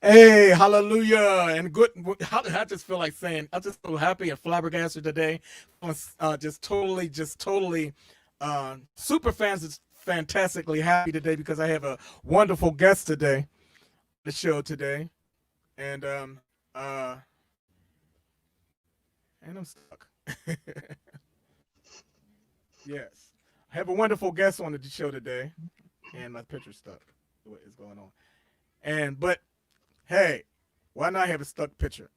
Hey, hallelujah, and good. I just feel like saying, I'm just so happy and flabbergasted today. I'm just totally, super fans is fantastically happy today because I have a wonderful guest today on the show today, and uh, and I'm stuck. Yes, I have a wonderful guest on the show today, and my picture's stuck. What is going on? But hey, why not have a stuck picture?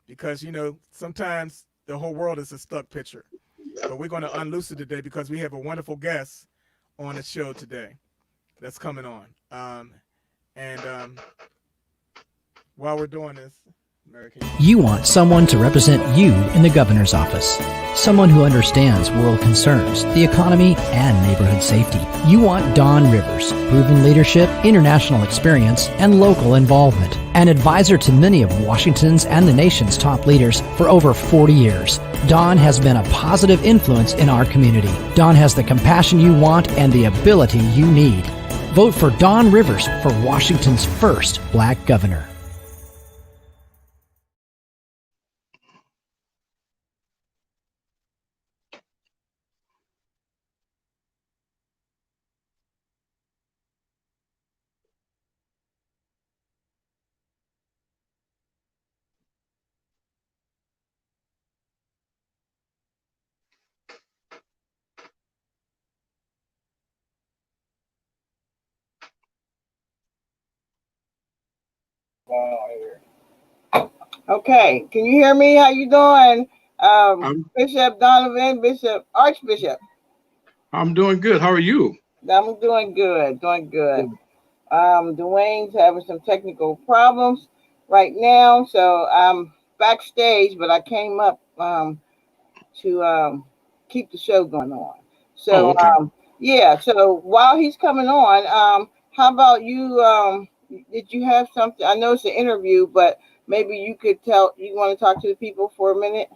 Because sometimes the whole world is a stuck picture. But we're going to unloose it today because we have a wonderful guest on the show today that's coming on. And while we're doing this, Mary, can you put You this want back? someone to represent you in the governor's office. Someone who understands world concerns, the economy, and neighborhood safety. You want Don Rivers, proven leadership, international experience, and local involvement. An advisor to many of Washington's and the nation's top leaders for over 40 years. Don has been a positive influence in our community. Don has the compassion you want and the ability you need. Vote for Don Rivers for Washington's first black governor. Okay, can you hear me? How you doing, I'm Bishop Donovan, Bishop Archbishop? I'm doing good. How are you? I'm doing good, doing good. Dwayne's having some technical problems right now, so I'm backstage, but I came up to keep the show going on. Oh, So okay. yeah, so while he's coming on, how about you? Did you have something? I know it's an interview, but maybe you could tell. You want to talk to the people for a minute?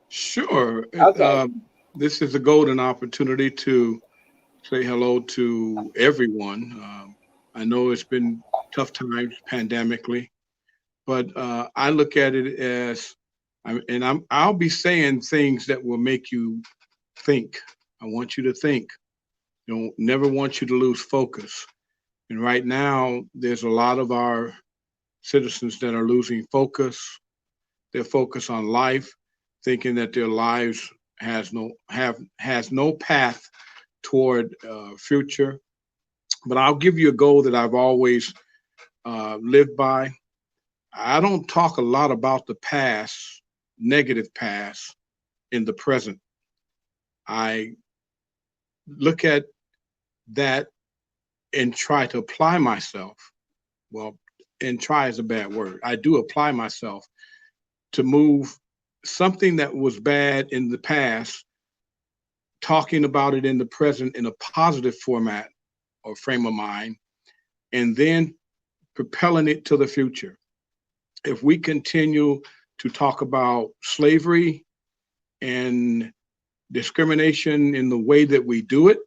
Sure. Okay. This is a golden opportunity to say hello to everyone. I know it's been tough times pandemically, but I look at it as, I'll be saying things that will make you think. I want you to think. Don't never want you to lose focus. And right now, there's a lot of our citizens that are losing focus, their focus on life, thinking that their lives has no path toward future. But I'll give you a goal that I've always lived by. I don't talk a lot about the past, negative past, in the present. I look at that and try to apply myself. Well, and try is a bad word. I do apply myself to move something that was bad in the past, talking about it in the present in a positive format or frame of mind, and then propelling it to the future. If we continue to talk about slavery and discrimination in the way that we do it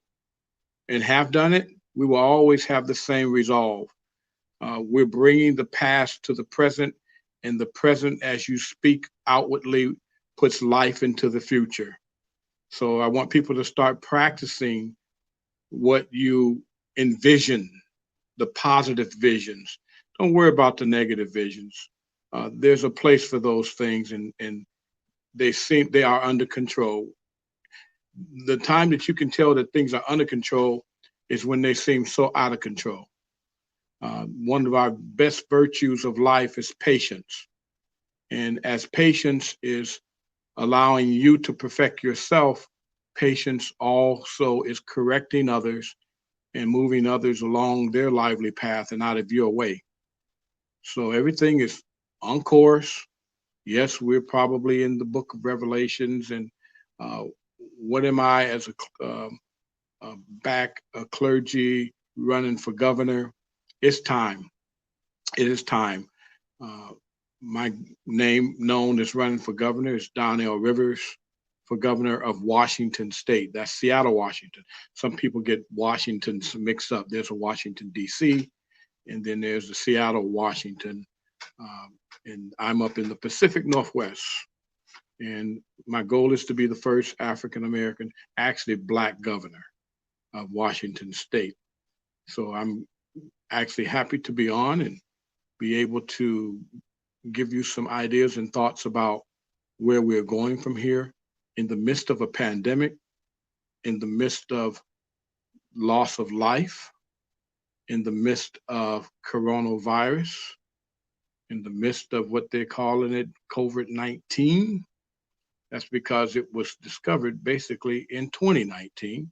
and have done it, we will always have the same resolve. We're bringing the past to the present, and the present, as you speak outwardly, puts life into the future. So I want people to start practicing what you envision, the positive visions. Don't worry about the negative visions. There's a place for those things, and they are under control. The time that you can tell that things are under control is when they seem so out of control. One of our best virtues of life is patience. And as patience is allowing you to perfect yourself, patience also is correcting others and moving others along their lively path and out of your way. So everything is on course. Yes, we're probably in the book of Revelations. And uh, what am I as a clergy running for governor? It's time. It is time. Uh, my name known as running for governor is Donnell Rivers for governor of Washington State. That's Seattle, Washington. Some people get Washington mixed up. There's a Washington, D.C., and then there's the Seattle, Washington, and I'm up in the Pacific Northwest. And my goal is to be the first African American, actually Black governor of Washington State. So I'm actually happy to be on and be able to give you some ideas and thoughts about where we're going from here in the midst of a pandemic, in the midst of loss of life, in the midst of coronavirus, in the midst of what they're calling it COVID-19. That's because it was discovered basically in 2019.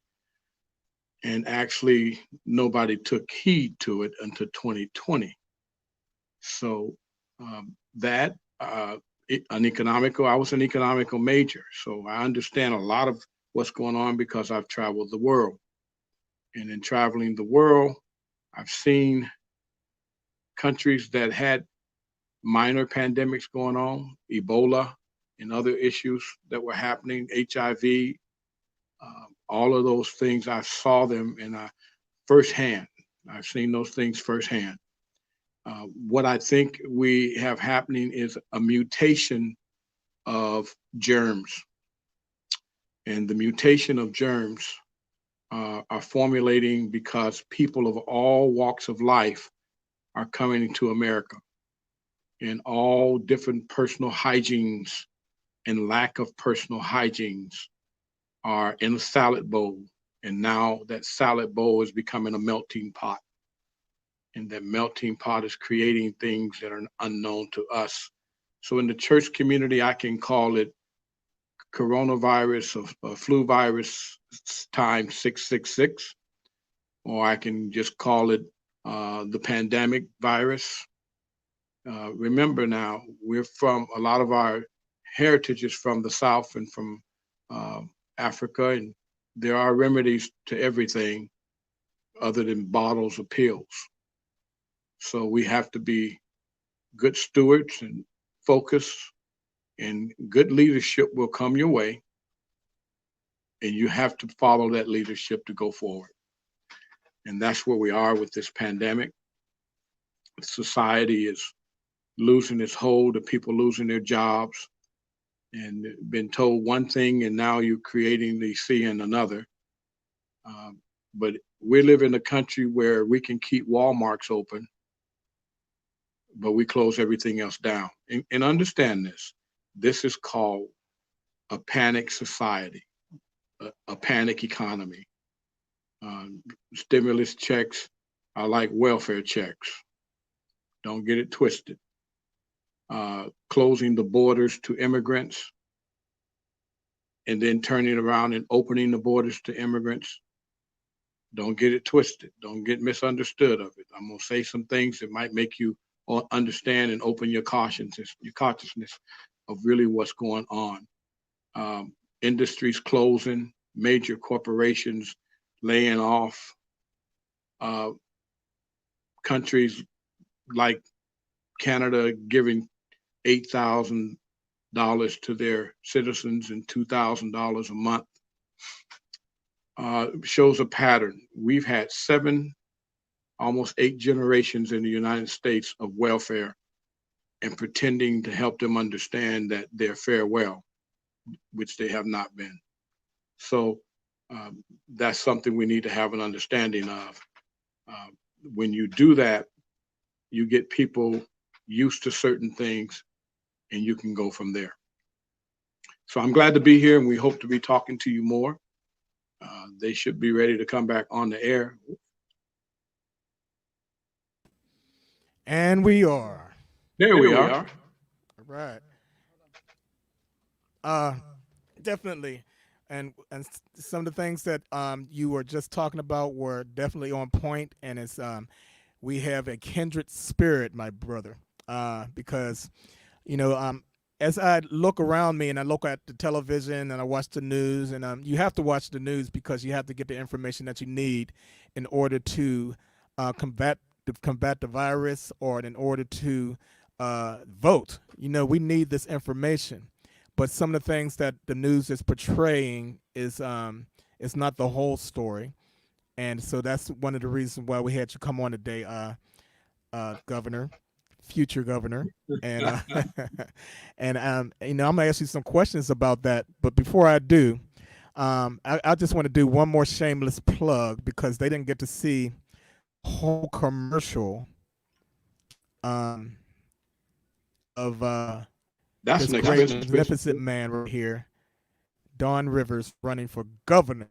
And actually, nobody took heed to it until 2020. So that, I was an economical major. So I understand a lot of what's going on because I've traveled the world. And in traveling the world, I've seen countries that had minor pandemics going on, Ebola and other issues that were happening, HIV, all of those things. I saw them in firsthand. I've seen those things firsthand. What I think we have happening is a mutation of germs. And the mutation of germs are formulating because people of all walks of life are coming to America, and all different personal hygienes and lack of personal hygienes are in a salad bowl. And now that salad bowl is becoming a melting pot. And that melting pot is creating things that are unknown to us. So in the church community, I can call it coronavirus or flu virus times 666, or I can just call it the pandemic virus. Remember now, a lot of our heritage is from the South and from Africa, and there are remedies to everything other than bottles or pills. So we have to be good stewards and focus, and good leadership will come your way, and you have to follow that leadership to go forward. And that's where we are with this pandemic. Society is losing its hold, of people losing their jobs, and been told one thing, and now you're creating the seeing another. But we live in a country where we can keep Walmarts open, but we close everything else down. And understand this. This is called a panic society, a panic economy. Stimulus checks are like welfare checks. Don't get it twisted. Closing the borders to immigrants and then turning around and opening the borders to immigrants. Don't get it twisted. Don't get misunderstood of it. I'm going to say some things that might make you understand and open your consciousness of really what's going on. Industries closing, major corporations laying off, countries like Canada giving $8,000 to their citizens and $2,000 a month. Shows a pattern. We've had almost 8 generations in the United States of welfare and pretending to help them understand that they're fare well, which they have not been. So that's something we need to have an understanding of. When you do that, you get people used to certain things, and you can go from there. So I'm glad to be here, and we hope to be talking to you more. They should be ready to come back on the air. And we are. There we are. All right. Definitely. And some of the things that you were just talking about were definitely on point, and it's we have a kindred spirit, my brother, because as I look around me and I look at the television and I watch the news, and you have to watch the news because you have to get the information that you need in order to combat the virus, or in order to vote. We need this information, but some of the things that the news is portraying is not the whole story, and so that's one of the reasons why we had you come on today. governor, future governor, and and I'm gonna ask you some questions about that. But before I do, I just want to do one more shameless plug because they didn't get to see whole commercial um, of That's this an great, expensive. magnificent man right here, Don Rivers, running for governor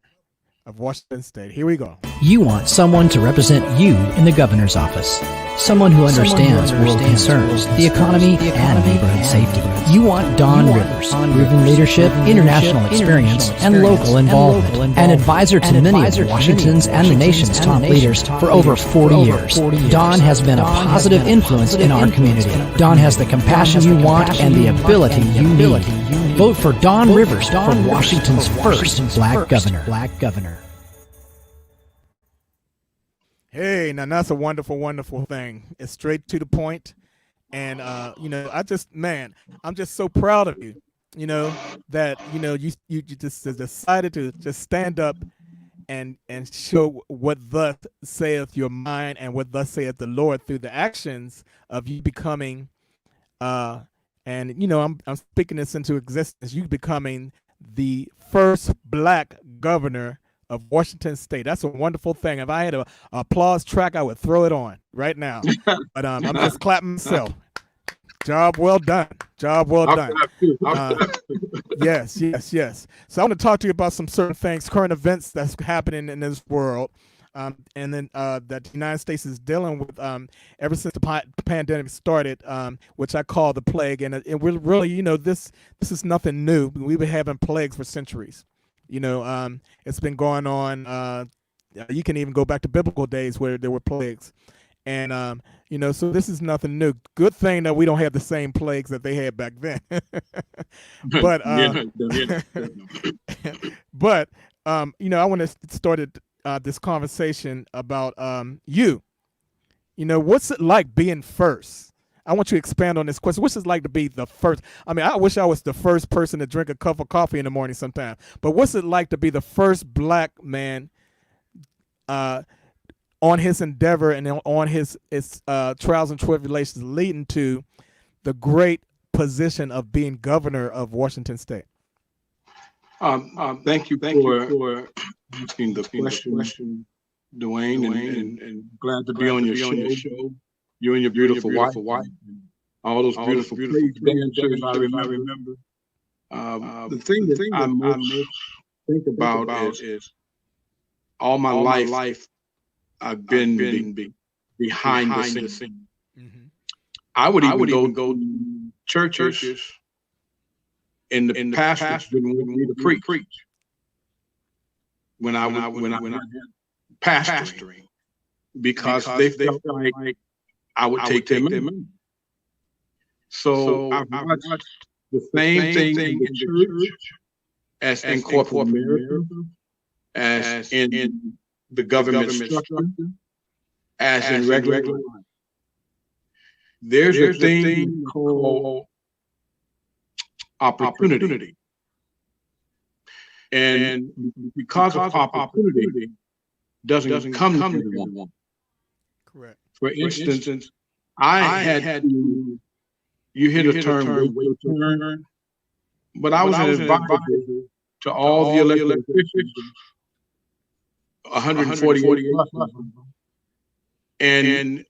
of Washington State. Here we go. You want someone to represent you in the governor's office. Someone who understands world concerns, the economy, and neighborhood safety. You want Don Rivers, proven leadership, international experience, and local involvement. An advisor to many of Washington's and the nation's top leaders for over 40 years. Don has been a positive influence in our community. Don has the compassion you want and the ability you need. Vote for Don Rivers for Washington's first black governor. Hey, now that's a wonderful, wonderful thing. It's straight to the point, and I'm just so proud of you. That you just decided to just stand up and show what thus saith your mind and what thus saith the Lord through the actions of you becoming, I'm speaking this into existence. You becoming the first black governor of Washington State. That's a wonderful thing. If I had a applause track, I would throw it on right now. But I'm just clapping myself. Job well done. Job well done. Yes. So I want to talk to you about some certain things, current events that's happening in this world, and then that the United States is dealing with ever since the pandemic started, which I call the plague. And we're really, this is nothing new. We've been having plagues for centuries. It's been going on. You can even go back to biblical days where there were plagues. And, so this is nothing new. Good thing that we don't have the same plagues that they had back then. But, I want to start this conversation about you. What's it like being first? I want you to expand on this question. What's it like to be the first? I mean, I wish I was the first person to drink a cup of coffee in the morning sometime. But what's it like to be the first black man on his endeavor and on his trials and tribulations leading to the great position of being governor of Washington State? Thank you for asking the question, Dwayne, and glad to be on your show. You and your beautiful wife, all those beautiful dancers I remember. The thing that I most think about is all my life I've been behind the scene. Mm-hmm. I would even go to churches and the pastors didn't want me to preach when I was pastoring because they felt like I would take them in. So I've watched the same thing in the church as in corporate America, as in the government structure, as in regular life. There's a thing called opportunity. And because of opportunity doesn't come to everyone. Correct. For instance, I had to, you hit a term, but I was an advisor to all the elected officials, 148 plus, and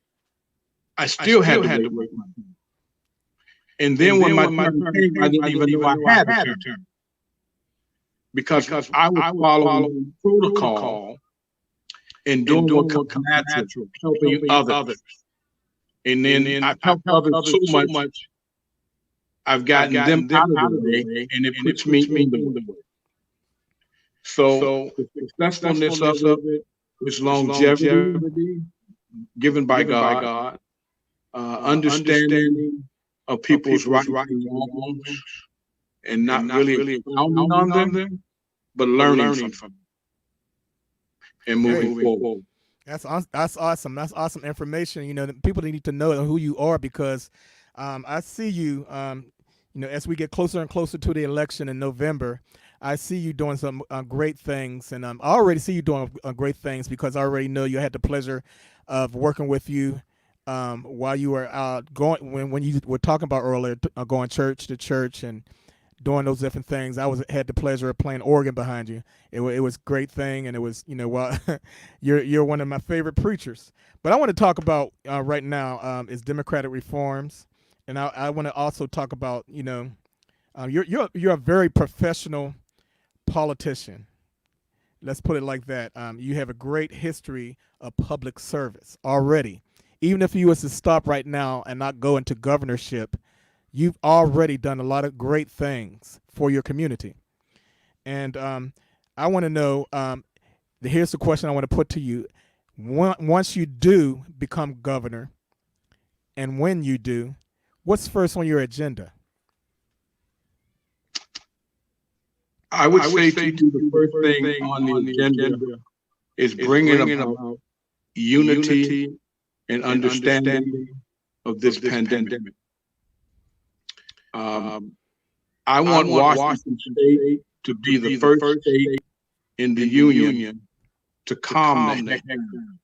I still had to work my term. And then when my turn came, I didn't even know I had a turn. Because I was following protocol and doing what comes natural, helping others. And then I've helped others so much, I've gotten them out of the way, and it puts me in the way. So the successfulness of it is longevity given by God, understanding of people's rights and wrongs, and not really pounding on them, but learning from them and moving forward. That's awesome. That's awesome information. People need to know who you are because I see you. As we get closer and closer to the election in November, I see you doing some great things, and I already see you doing great things because I already know you had the pleasure of working with you while you were going when you were talking about earlier, going church to church and doing those different things. I had the pleasure of playing organ behind you. It was a great thing, and it was well, you're one of my favorite preachers. But I want to talk about right now is democratic reforms, and I want to also talk about you're a very professional politician. Let's put it like that. You have a great history of public service already. Even if you was to stop right now and not go into governorship, you've already done a lot of great things for your community. And I want to know, here's the question I want to put to you. Once you do become governor, and when you do, what's first on your agenda? I would say to you the first thing on the agenda is bringing about unity and understanding of this pandemic. I want Washington State to be the first state in the union to calm the heck down.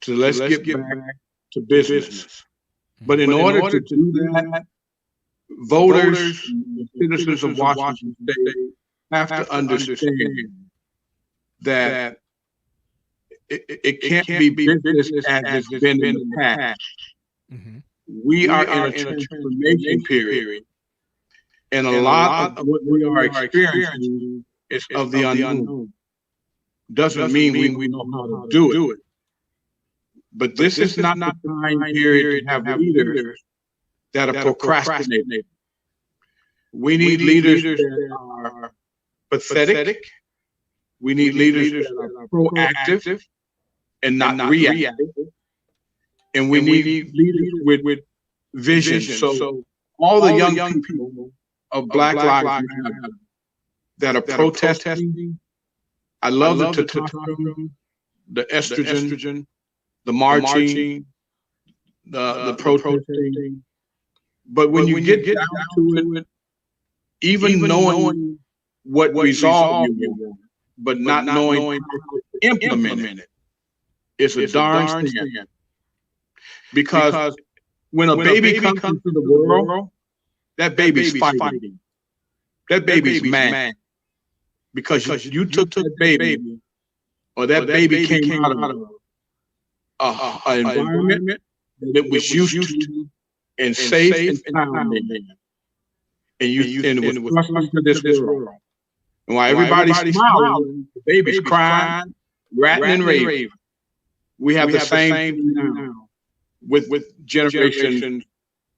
So let's get back to business. But in order to do that, voters, and citizens of Washington State have to understand that it can't be business as it's been in the past. Mm-hmm. We are in a transformation period, and a lot of what we are experiencing is of the unknown. Doesn't mean we know how to do it. But this is not the time period to have leaders that are procrastinating. We need leaders that are pathetic. We need leaders that are proactive and not reactive. And we need leaders with vision. So all the young people of Black Lives Matter that are protesting, I love the testosterone, the estrogen, the marching, the protesting. But when you get down to it, even knowing what resolve you want, but not knowing how to implement it, is a darn thing. Because when a baby comes into the world, that baby's fighting. That baby's mad. Because you took that baby, or that baby came out of an environment that it was used to and safe and sound in. And it was thrust into this world. And while everybody's smiling, the baby's crying, ratting and raving. We have the same thing now with generation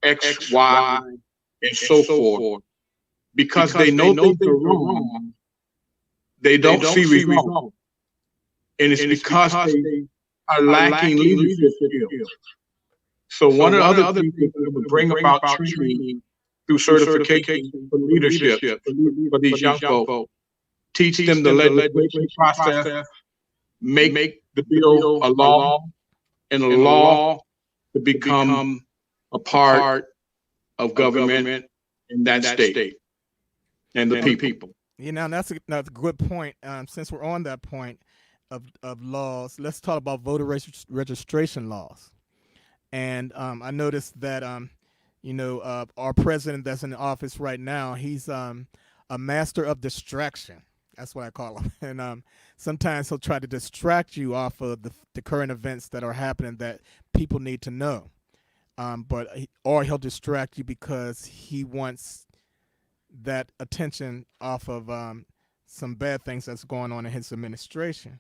X, Y, and so forth. Because they know things are wrong, they don't see results. And it's because they are lacking leadership skills. So one of the other things that would bring about training through certification for leadership for these young folks, teach them the legislation process, make the bill a law, and a law to become a part of government in that state and the people. That's a good point. Since we're on that point of laws, let's talk about voter registration laws. And I noticed that our president that's in office right now, he's a master of distraction. That's what I call him. And sometimes he'll try to distract you off of the current events that are happening that people need to know. Or he'll distract you because he wants that attention off of some bad things that's going on in his administration.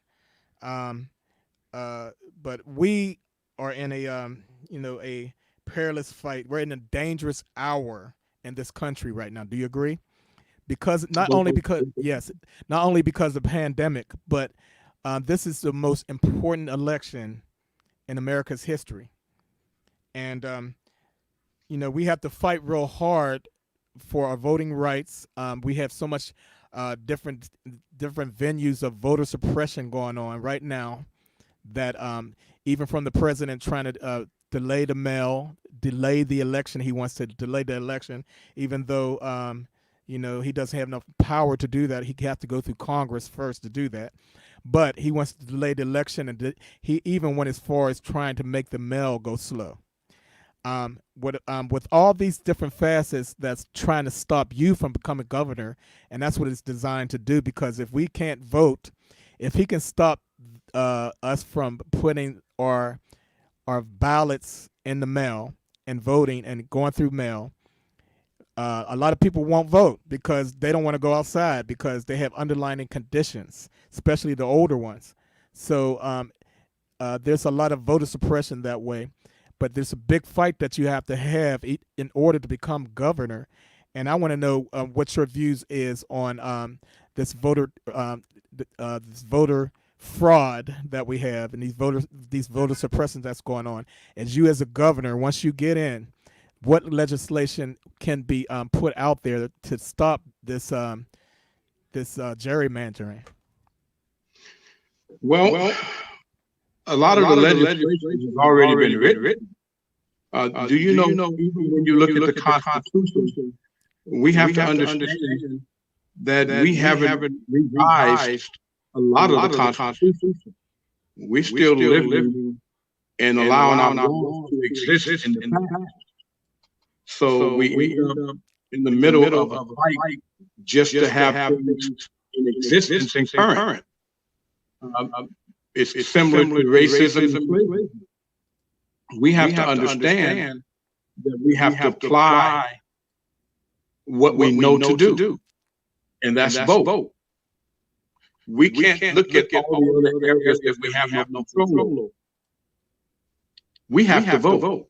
But we are in a perilous fight. We're in a dangerous hour in this country right now. Do you agree? Because not only because of the pandemic, but this is the most important election in America's history. And we have to fight real hard for our voting rights. We have so much different venues of voter suppression going on right now that even from the president trying to delay the election. He wants to delay the election, even though he doesn't have enough power to do that. He has to go through Congress first to do that. but he wants to delay the election, and he even went as far as trying to make the mail go slow. With all these different facets that's trying to stop you from becoming governor, and that's what it's designed to do. Because if we can't vote, if he can stop us from putting our ballots in the mail and voting and going through mail, a lot of people won't vote because they don't want to go outside because they have underlying conditions, especially the older ones. So there's a lot of voter suppression that way. But there's a big fight that you have to have in order to become governor. And I want to know what your views is on this voter fraud that we have, and these voter suppressions that's going on. As you as a governor, once you get in, what legislation can be put out there to stop this gerrymandering? Well, a lot of the legislation has already been written. Do you know, even when you look at the Constitution, we have to understand that we haven't revised a lot of the Constitution. We're still living and allowing our laws to exist in the past. So we end up in the middle of a fight just to have things in existence and current. It's similar to racism and slavery. We have to understand that we have to apply what we know to do, and that's vote. We can't look at all the other areas that we have no control over. We have to vote.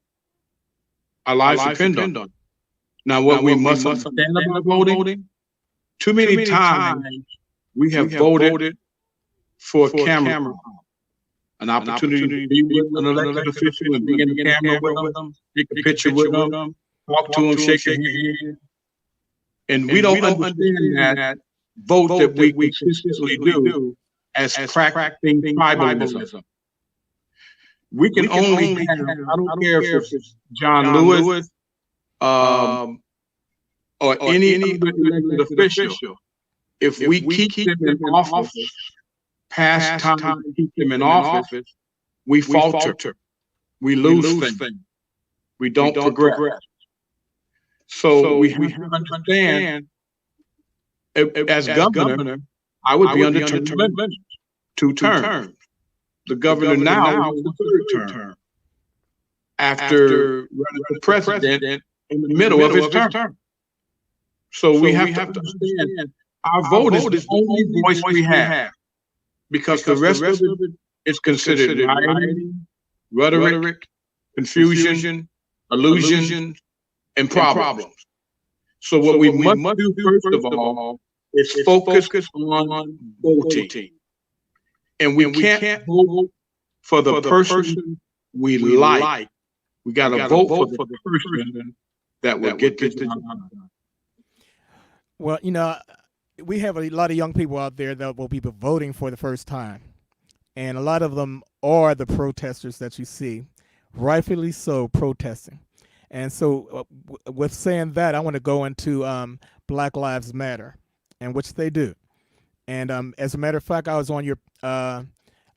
Our lives depend on it. Now, what we must understand about voting, too many times we have voted for a camera, an opportunity to be with an elected official and be in the camera with them, take a picture with them, talk to them, shake their hand. And we don't understand that vote that we consistently do as practicing tribalism. We can only have, I don't care if it's John Lewis or any other elected official, if we keep them in office, past time to keep them in office, we falter, we lose things, we don't progress. So we have to understand, as governor, I would be under term limits, 2 terms. The governor now is the 3rd term after running for president in the middle of his term. So we have to understand our vote is the only voice we have, because the rest of it is considered lying, rhetoric, confusion, illusion, and problems. So what we must do first of all is focus on voting. And we can't vote for the person we like. We got to vote for the person that will get the job done. Well, we have a lot of young people out there that will be voting for the first time. And a lot of them are the protesters that you see, rightfully so, protesting. And so with saying that, I want to go into Black Lives Matter, and which they do. And as a matter of fact, I was on your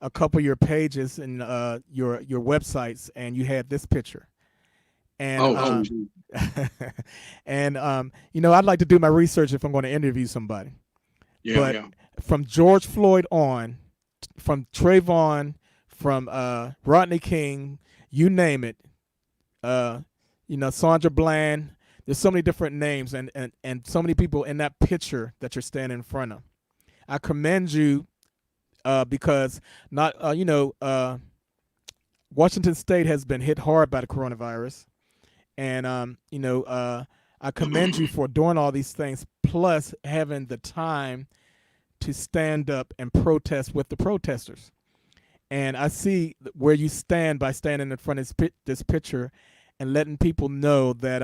a couple of your pages and your websites, and you had this picture. And and I'd like to do my research if I'm going to interview somebody. But from George Floyd on, from Trayvon, from Rodney King, you name it. Sandra Bland. There's so many different names and so many people in that picture that you're standing in front of. I commend you because Washington State has been hit hard by the coronavirus, and I commend you for doing all these things, plus having the time to stand up and protest with the protesters. And I see where you stand by standing in front of this picture and letting people know that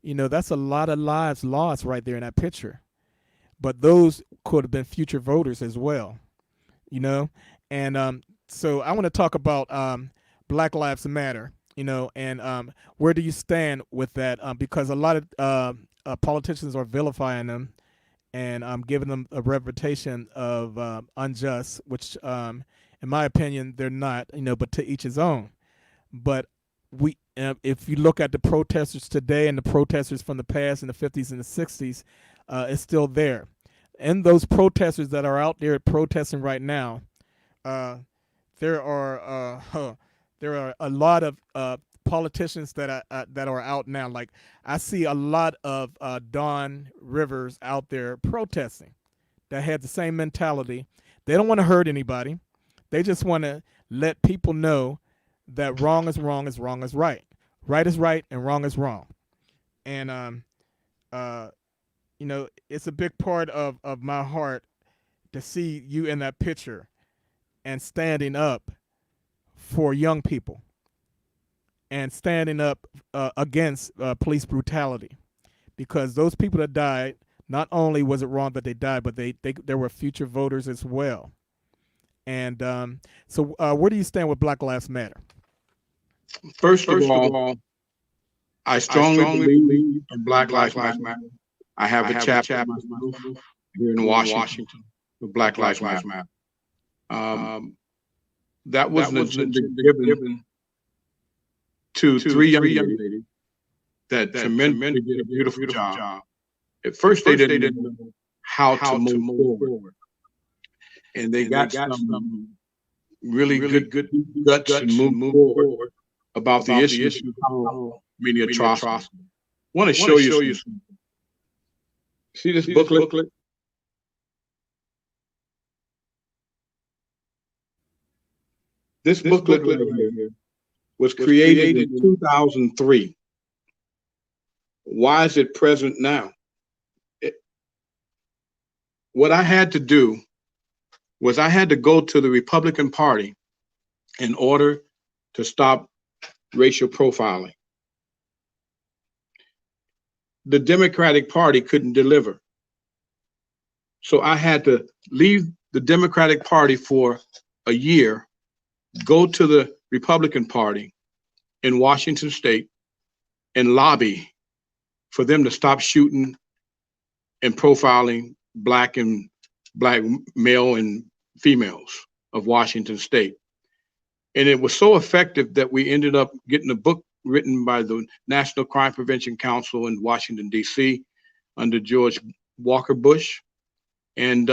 that's a lot of lives lost right there in that picture. But those could have been future voters as well, And so I want to talk about Black Lives Matter, and where do you stand with that? Because a lot of politicians are vilifying them and giving them a reputation of unjust, which, in my opinion, they're not. But to each his own. But if you look at the protesters today and the protesters from the past in the 50s and the 60s, it's still there. And those protesters that are out there protesting right now, there are there are a lot of politicians that are out now. Like, I see a lot of Dawn Rivers out there protesting that had the same mentality. They don't want to hurt anybody. They just want to let people know that wrong is wrong is wrong is right. Right is right and wrong is wrong. And it's a big part of my heart to see you in that picture and standing up for young people and standing up against police brutality, because those people that died, not only was it wrong that they died, but there were future voters as well. And so where do you stand with Black Lives Matter? First of all, I strongly believe in Black Lives Matter. I have a chapter here in Washington with Black Lives Matter. That was an agenda given to three young ladies that tremendously did a beautiful job. At first, they didn't know how to move forward. And they got some really good guts to move forward about the issue of how many atrocities. I want to show you something. See this booklet? This booklet right here was created in 2003. Why is it present now? What I had to do was I had to go to the Republican Party in order to stop racial profiling. The Democratic Party couldn't deliver. So I had to leave the Democratic Party for a year, go to the Republican Party in Washington State and lobby for them to stop shooting and profiling black male and females of Washington State. And it was so effective that we ended up getting a book written by the National Crime Prevention Council in Washington, D.C. under George Walker Bush. And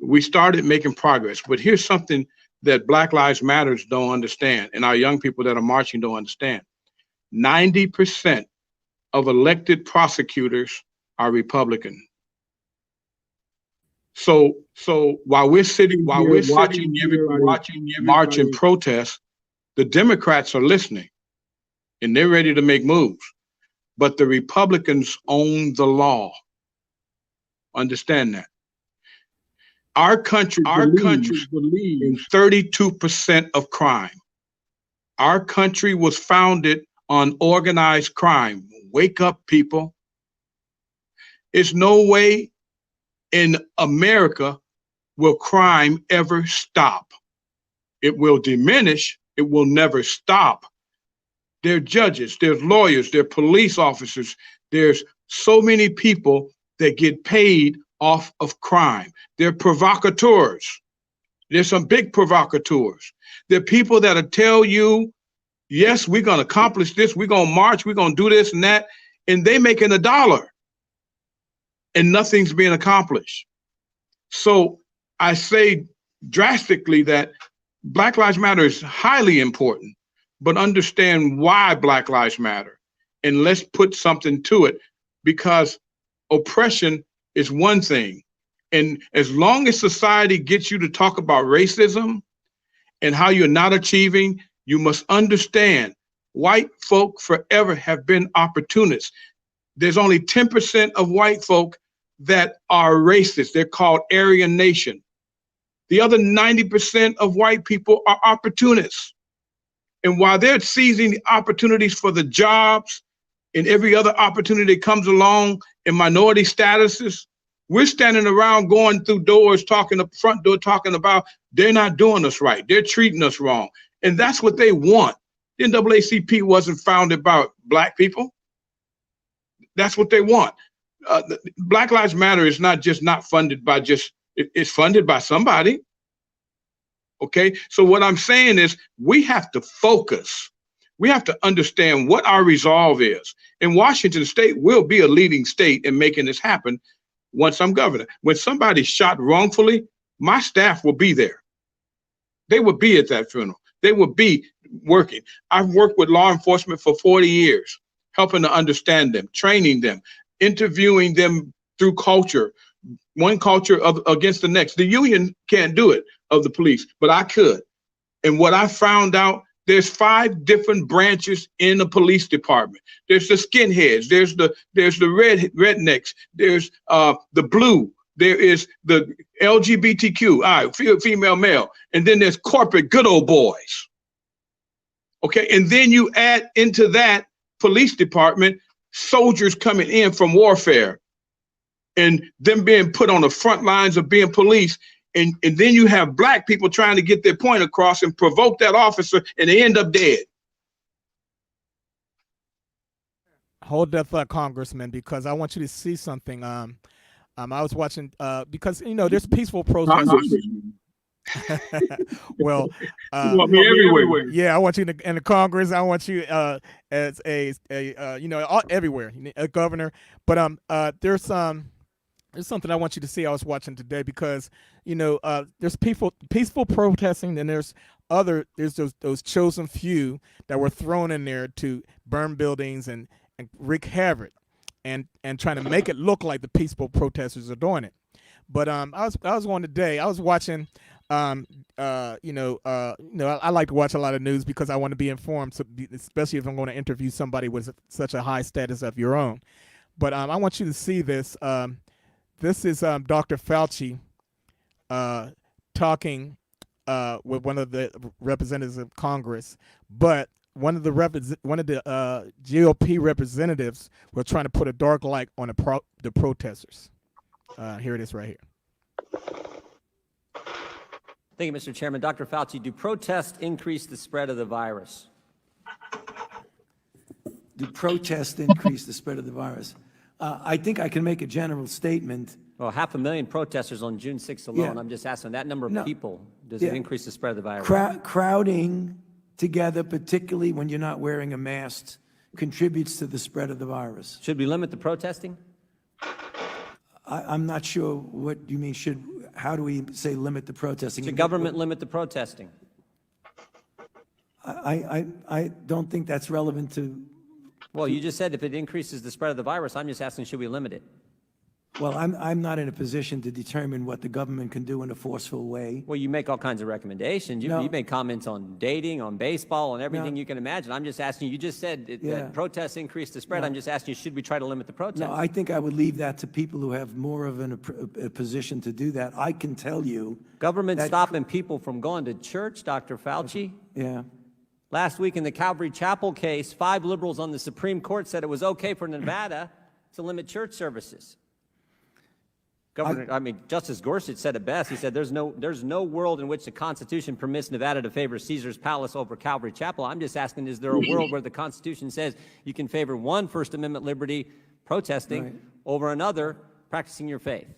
we started making progress. But here's something that Black Lives Matters don't understand, and our young people that are marching don't understand. 90% of elected prosecutors are Republican. So while we're watching everybody march and protest, the Democrats are listening and they're ready to make moves. But the Republicans own the law. Understand that. Our country believes in 32% of crime. Our country was founded on organized crime. Wake up, people. There's no way in America will crime ever stop. It will diminish. It will never stop. There are judges, there's lawyers, there are police officers. There's so many people that get paid off of crime. They're provocateurs. There's some big provocateurs. They're people that'll tell you, yes, we're going to accomplish this. We're going to march. We're going to do this and that. And they making $1 and nothing's being accomplished. So I say drastically that Black Lives Matter is highly important, but understand why Black Lives Matter. And let's put something to it, because oppression is one thing. And as long as society gets you to talk about racism and how you're not achieving, you must understand white folk forever have been opportunists. There's only 10% of white folk that are racist. They're called Aryan Nation. The other 90% of white people are opportunists. And while they're seizing the opportunities for the jobs and every other opportunity that comes along in minority statuses, we're standing around going through doors, talking the front door, talking about they're not doing us right. They're treating us wrong. And that's what they want. The NAACP wasn't founded by Black people. That's what they want. Black Lives Matter is not just not funded by it's funded by somebody. Okay. So what I'm saying is we have to focus. We have to understand what our resolve is. And Washington State will be a leading state in making this happen once I'm governor. When somebody's shot wrongfully, my staff will be there. They will be at that funeral. They will be working. I've worked with law enforcement for 40 years, helping to understand them, training them, interviewing them through culture, one culture against the next. The union can't do it of the police, but I could. And what I found out, there's 5 different branches in the police department. There's the skinheads, there's the rednecks, there's the blue, there is the LGBTQ, female, male, and then there's corporate good old boys. Okay, and then you add into that police department soldiers coming in from warfare and them being put on the front lines of being police. And then you have black people trying to get their point across and provoke that officer, and they end up dead. Hold that thought, Congressman, because I want you to see something. I was watching because there's peaceful protesters. Well, you want me everywhere. Yeah, I want you in the Congress. I want you as everywhere, a governor. But there's something I want you to see. I was watching today because there's peaceful protesting, and there's those chosen few that were thrown in there to burn buildings and wreak havoc and trying to make it look like the peaceful protesters are doing it. But I was going today. I was watching. I like to watch a lot of news because I want to be informed, especially if I'm going to interview somebody with such a high status of your own. But I want you to see this. This is Dr. Fauci talking with one of the representatives of Congress, but one of the GOP representatives was trying to put a dark light on the protesters. Here it is right here. Thank you, Mr. Chairman. Dr. Fauci, do protests increase the spread of the virus? Do protests increase the spread of the virus? I think I can make a general statement. Well, 500,000 protesters on June 6th alone. Yeah. I'm just asking that number of people, does Yeah. it increase the spread of the virus? Crowding together, particularly when you're not wearing a mask, contributes to the spread of the virus. Should we limit the protesting? I'm not sure what you mean. How do we say limit the protesting? Should government limit the protesting? I don't think that's relevant to. Well, you just said if it increases the spread of the virus, I'm just asking, should we limit it? Well, I'm not in a position to determine what the government can do in a forceful way. Well, you make all kinds of recommendations. You make comments on dating, on baseball, on everything you can imagine. I'm just asking you, just said that protests increase the spread. I'm just asking you, should we try to limit the protests? No, I think I would leave that to people who have more of a position to do that. I can tell you. Government stopping people from going to church, Dr. Fauci? Yeah. Last week in the Calvary Chapel case, 5 liberals on the Supreme Court said it was okay for Nevada to limit church services. Justice Gorsuch said it best. He said, there's no world in which the Constitution permits Nevada to favor Caesar's Palace over Calvary Chapel. I'm just asking, is there a world where the Constitution says you can favor one First Amendment liberty, protesting, over another, practicing your faith?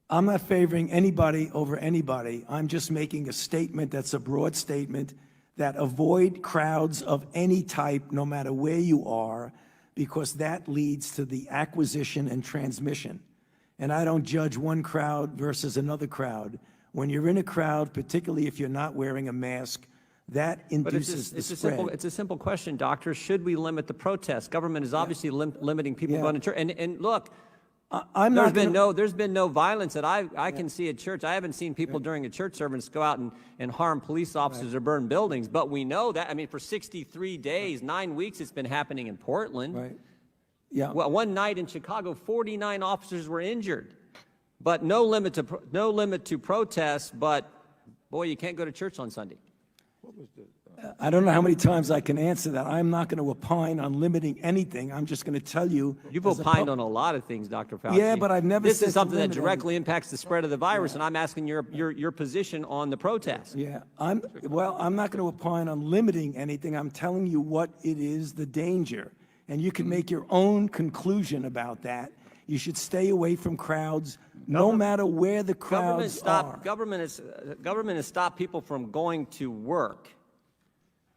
I'm not favoring anybody over anybody. I'm just making a statement that's a broad statement that avoid crowds of any type, no matter where you are, because that leads to the acquisition and transmission. And I don't judge one crowd versus another crowd. When you're in a crowd, particularly if you're not wearing a mask, that induces the spread. It's a simple question, doctor. Should we limit the protests? Government is obviously limiting people going to church. And look, there's been no violence that I can see at church. I haven't seen people during a church service go out and harm police officers or burn buildings. But we know that, for 63 days, 9 weeks, it's been happening in Portland. Right. Yeah. Well, one night in Chicago, 49 officers were injured, but no limit to protests. But boy, you can't go to church on Sunday. I don't know how many times I can answer that. I'm not going to opine on limiting anything. I'm just going to tell you. You've opined on a lot of things, Dr. Fauci. Yeah, but I've never. This is something that directly impacts the spread of the virus, and I'm asking your position on the protest. Yeah, I'm not going to opine on limiting anything. I'm telling you what it is, the danger. And you can make your own conclusion about that. You should stay away from crowds, no matter where the crowds are. Government has stopped people from going to work.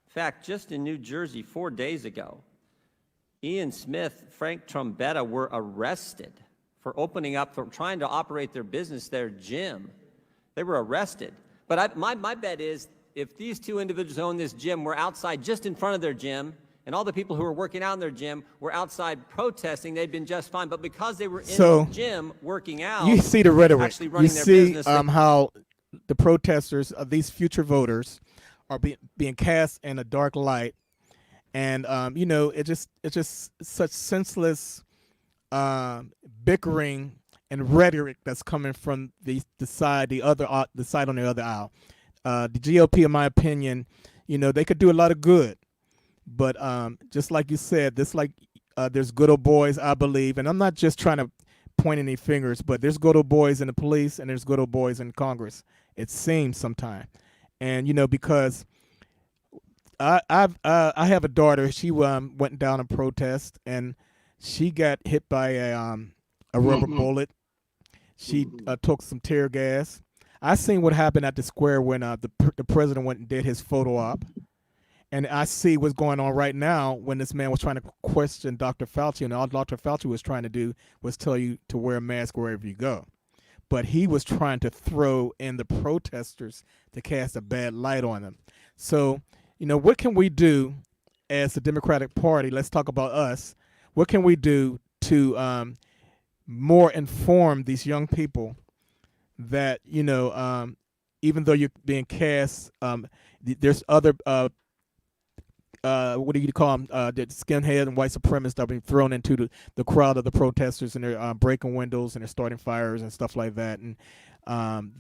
In fact, just in New Jersey 4 days ago, Ian Smith, Frank Trombetta were arrested for trying to operate their business, their gym. They were arrested. But my bet is if these two individuals who own this gym were outside just in front of their gym, and all the people who were working out in their gym were outside protesting, they'd been just fine. But because they were in the gym working out, you see the rhetoric. actually running their see business, how the protesters of these future voters are being cast in a dark light, and it's just such senseless bickering and rhetoric that's coming from the side on the other aisle. The GOP, in my opinion, they could do a lot of good. But just like you said, there's good old boys, I believe, and I'm not just trying to point any fingers, but there's good old boys in the police and there's good old boys in Congress. It seems sometimes, and because I have a daughter. She went down and protest, and she got hit by a rubber bullet. She took some tear gas. I seen what happened at the square when the president went and did his photo op. And I see what's going on right now when this man was trying to question Dr. Fauci, and all Dr. Fauci was trying to do was tell you to wear a mask wherever you go. But he was trying to throw in the protesters to cast a bad light on them. So, what can we do as the Democratic Party? Let's talk about us. What can we do to more inform these young people that, even though you're being cast, there's other what do you call them? The skinhead and white supremacists that are being thrown into the crowd of the protesters, and they're breaking windows and they're starting fires and stuff like that. And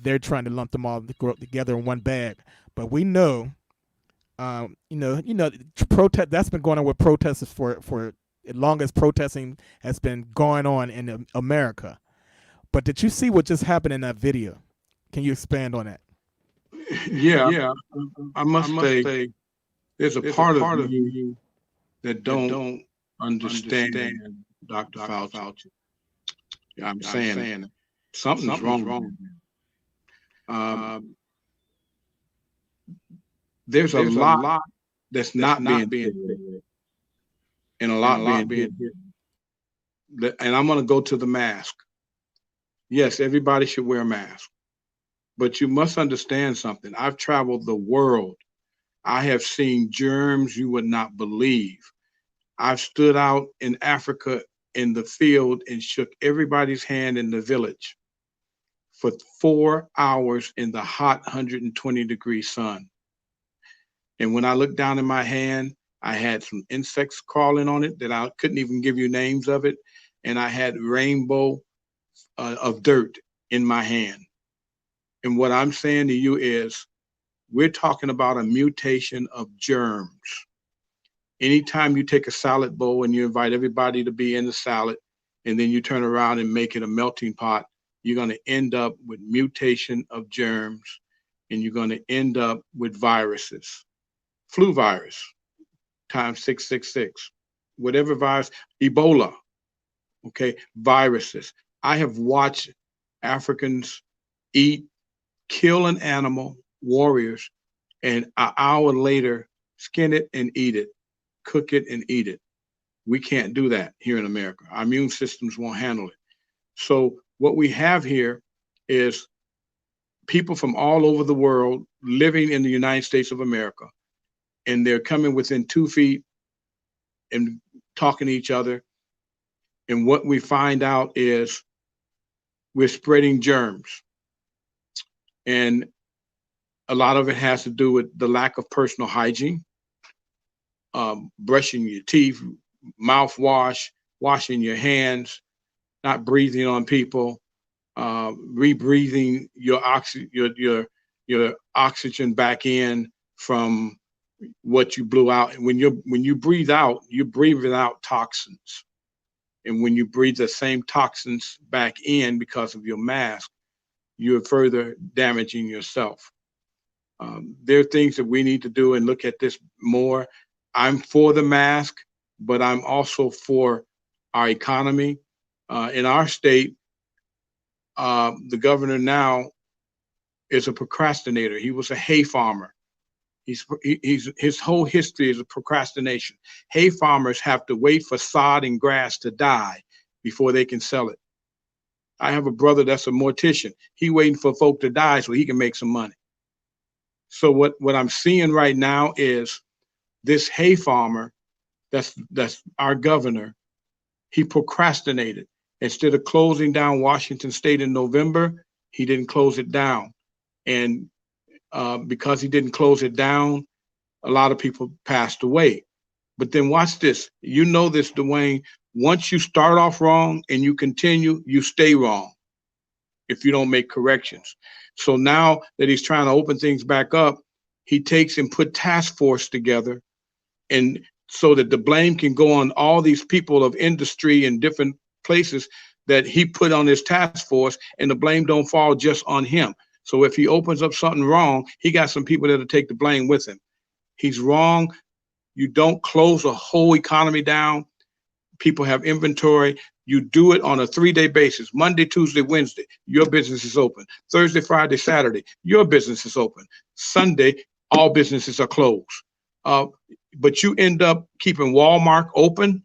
they're trying to lump them all together in one bag. But we know, protest that's been going on with protesters for as long as protesting has been going on in America. But did you see what just happened in that video? Can you expand on that? Yeah. I must say. There's a part of you that don't understand Dr. Fauci. I'm saying it. Something's wrong. There's a lot that's not being said, and a lot being said. And I'm going to go to the mask. Yes, everybody should wear a mask, but you must understand something. I've traveled the world. I have seen germs you would not believe. I've stood out in Africa in the field and shook everybody's hand in the village for 4 hours in the hot 120-degree sun. And when I looked down in my hand, I had some insects crawling on it that I couldn't even give you names of it. And I had rainbow of dirt in my hand. And what I'm saying to you is, we're talking about a mutation of germs. Anytime you take a salad bowl and you invite everybody to be in the salad, and then you turn around and make it a melting pot, you're going to end up with mutation of germs, and you're going to end up with viruses. Flu virus times 666, whatever virus, Ebola, okay, viruses. I have watched Africans kill an animal, warriors, and an hour later skin it and eat it, cook it and eat it. We can't do that here in America. Our immune systems won't handle it. So what we have here is people from all over the world living in the United States of America, and they're coming within 2 feet and talking to each other. And what we find out is we're spreading germs. And a lot of it has to do with the lack of personal hygiene, brushing your teeth, mouthwash, washing your hands, not breathing on people, rebreathing your oxygen back in from what you blew out. When you breathe out, you're breathing out toxins. And when you breathe the same toxins back in because of your mask, you're further damaging yourself. There are things that we need to do and look at this more. I'm for the mask, but I'm also for our economy. In our state, the governor now is a procrastinator. He was a hay farmer. His whole history is a procrastination. Hay farmers have to wait for sod and grass to die before they can sell it. I have a brother that's a mortician. He waiting for folk to die so he can make some money. So what I'm seeing right now is this hay farmer, that's our governor. He procrastinated. Instead of closing down Washington State in November, he didn't close it down. And because he didn't close it down, a lot of people passed away. But then watch this. You know this, Dwayne. Once you start off wrong and you continue, you stay wrong if you don't make corrections. So now that he's trying to open things back up, he takes and put task force together, and so that the blame can go on all these people of industry in different places that he put on his task force, and the blame don't fall just on him. So if he opens up something wrong, he got some people that'll take the blame with him. He's wrong. You don't close a whole economy down. People have inventory. You do it on a 3-day basis. Monday, Tuesday, Wednesday, your business is open. Thursday, Friday, Saturday, your business is open. Sunday, all businesses are closed. But you end up keeping Walmart open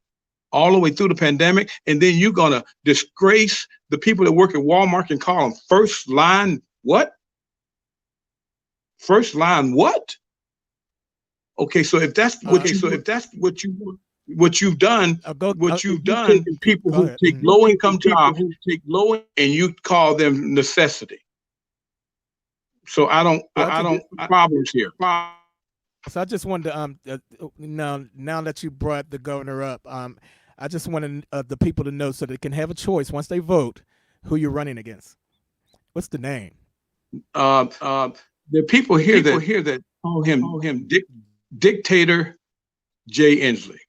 all the way through the pandemic, and then you're gonna disgrace the people that work at Walmart and call them first line what? First line what? Okay, so if that's what you've done, people who take low income jobs, and you call them necessity. So I don't problems here. So I just wanted to now that you brought the governor up, I just wanted the people to know so they can have a choice once they vote who you're running against. What's the name? There are people here that call him Dictator Jay Inslee.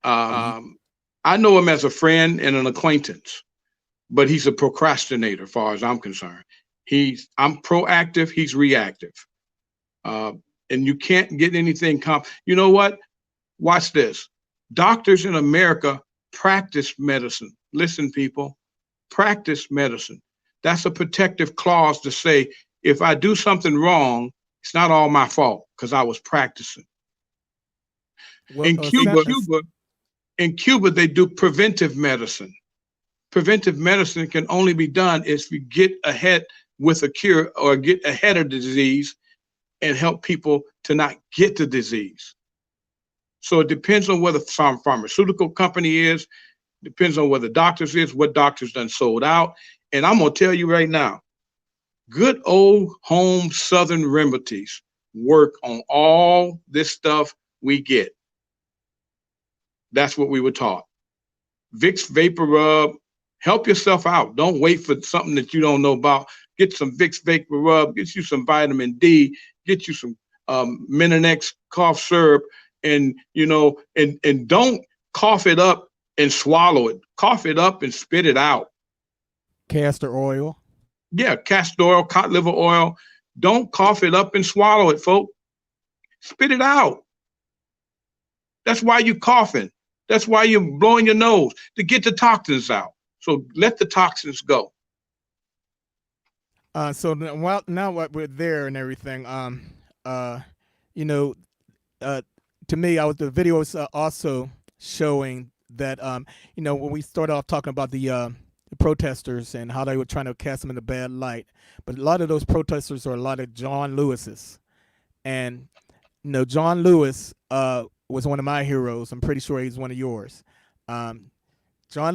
I know him as a friend and an acquaintance, but he's a procrastinator as far as I'm concerned. I'm proactive, he's reactive. And you can't get anything you know what? Watch this. Doctors in America practice medicine. Listen, people, practice medicine. That's a protective clause to say, if I do something wrong, it's not all my fault because I was practicing. Well, in Cuba, they do preventive medicine. Preventive medicine can only be done if you get ahead with a cure or get ahead of the disease and help people to not get the disease. So it depends on where the pharmaceutical company is, depends on where the doctors is, what doctors done sold out. And I'm gonna tell you right now, good old home Southern remedies work on all this stuff we get. That's what we were taught. Vicks Vapor Rub, help yourself out. Don't wait for something that you don't know about. Get some Vicks Vapor Rub, get you some vitamin D, get you some Mininex cough syrup, and and don't cough it up and swallow it. Cough it up and spit it out. Castor oil. Yeah, castor oil, cod liver oil. Don't cough it up and swallow it, folks. Spit it out. That's why you're coughing. That's why you're blowing your nose, to get the toxins out. So let the toxins go. So now what we're there and everything, to me, the video was also showing that, when we started off talking about the protesters and how they were trying to cast them in a bad light, but a lot of those protesters are a lot of John Lewis's, and John Lewis was one of my heroes. I'm pretty sure he's one of yours. John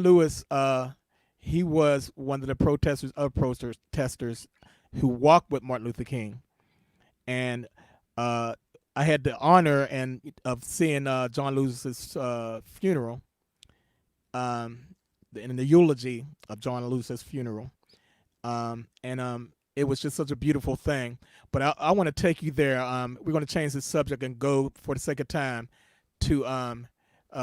Lewis, he was one of the protesters who walked with Martin Luther King, and I had the honor of seeing John Lewis's funeral, in the eulogy of John Lewis's funeral, it was just such a beautiful thing. But I want to take you there. We're going to change the subject and go, for the sake of time, to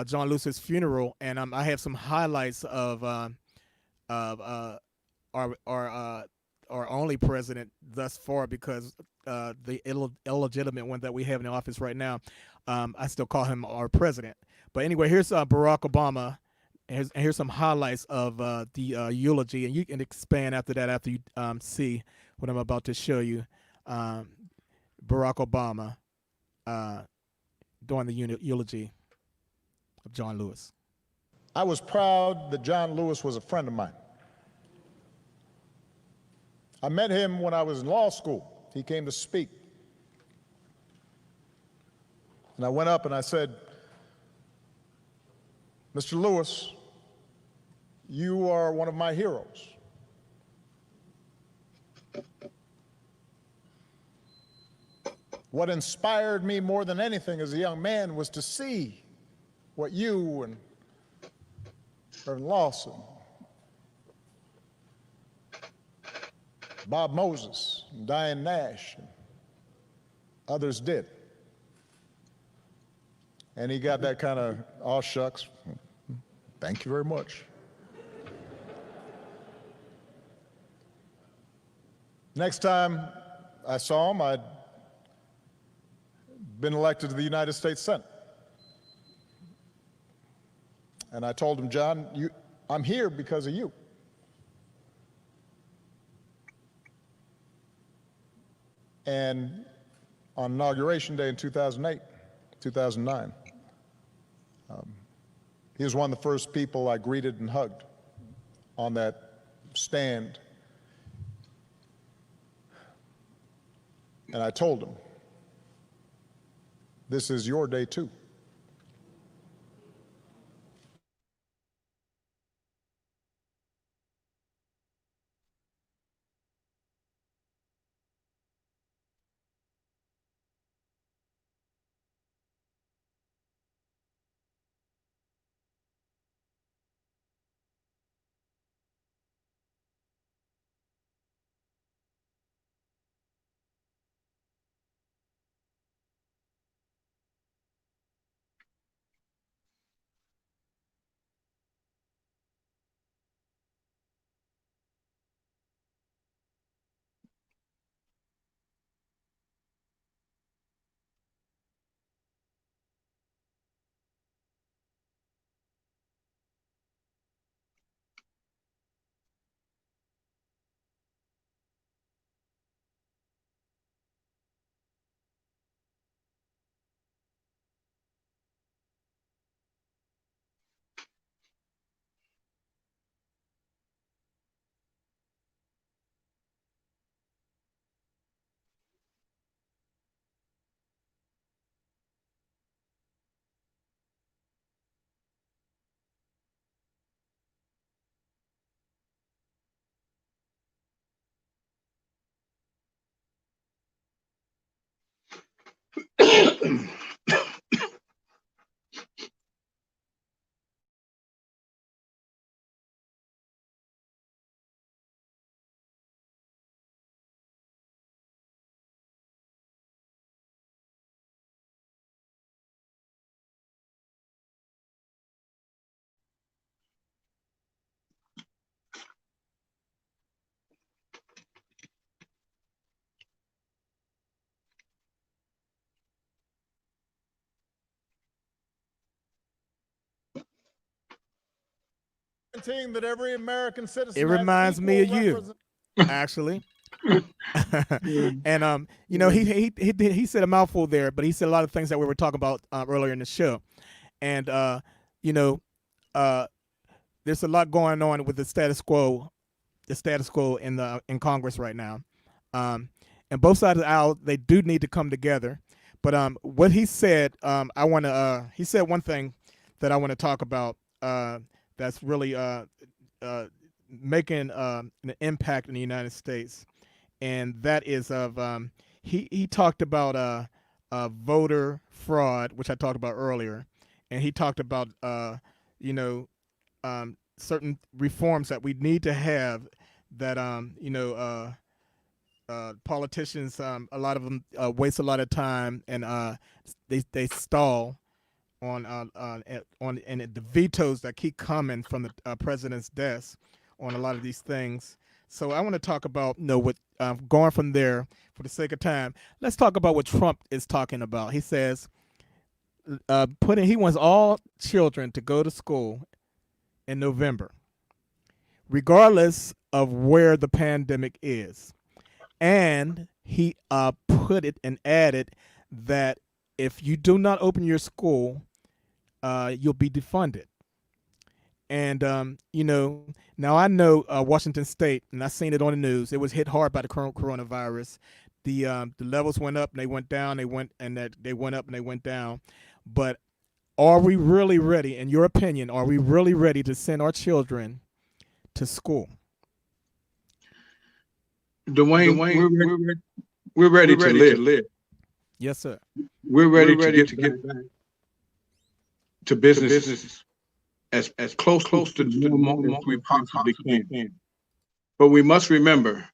John Lewis's funeral, and I have some highlights of our only president thus far, because the illegitimate one that we have in the office right now, I still call him our president. But anyway, here's Barack Obama and here's some highlights of the eulogy, and you can expand after that after you see what I'm about to show you. Barack Obama during the eulogy of John Lewis. I was proud that John Lewis was a friend of mine. I met him when I was in law school. He came to speak. And I went up and I said, Mr. Lewis, you are one of my heroes. What inspired me more than anything as a young man was to see what you and Reverend Lawson, Bob Moses, and Diane Nash, and others did. And he got that kind of, aw shucks, thank you very much. Next time I saw him, I'd been elected to the United States Senate. And I told him, John, I'm here because of you. And on Inauguration Day in 2009, he was one of the first people I greeted and hugged on that stand. And I told him, this is your day too. That every American citizen It reminds me of you, actually. And you know, he said a mouthful there, but he said a lot of things that we were talking about earlier in the show. And you know, there's a lot going on with the status quo in Congress right now. And both sides of the aisle, they do need to come together. But what he said, he said one thing that I want to talk about that's really making an impact in the United States, and that is of he talked about voter fraud, which I talked about earlier, and he talked about you know, certain reforms that we need to have that you know, politicians, a lot of them waste a lot of time, and they stall on and the vetoes that keep coming from the president's desk on a lot of these things. So I want to talk about, you know, what going from there for the sake of time. Let's talk about what Trump is talking about. He says he wants all children to go to school in November, regardless of where the pandemic is. And he put it and added that if you do not open your school, you'll be defunded. And now I know Washington State, and I've seen it on the news. It was hit hard by the coronavirus. The levels went up and they went down. They went up and they went down. But are we really ready? In your opinion, are we really ready to send our children to school? Dwayne, we're ready to live. Yes, sir. We're ready to get back to business as close to the moment as we possibly can. But we must remember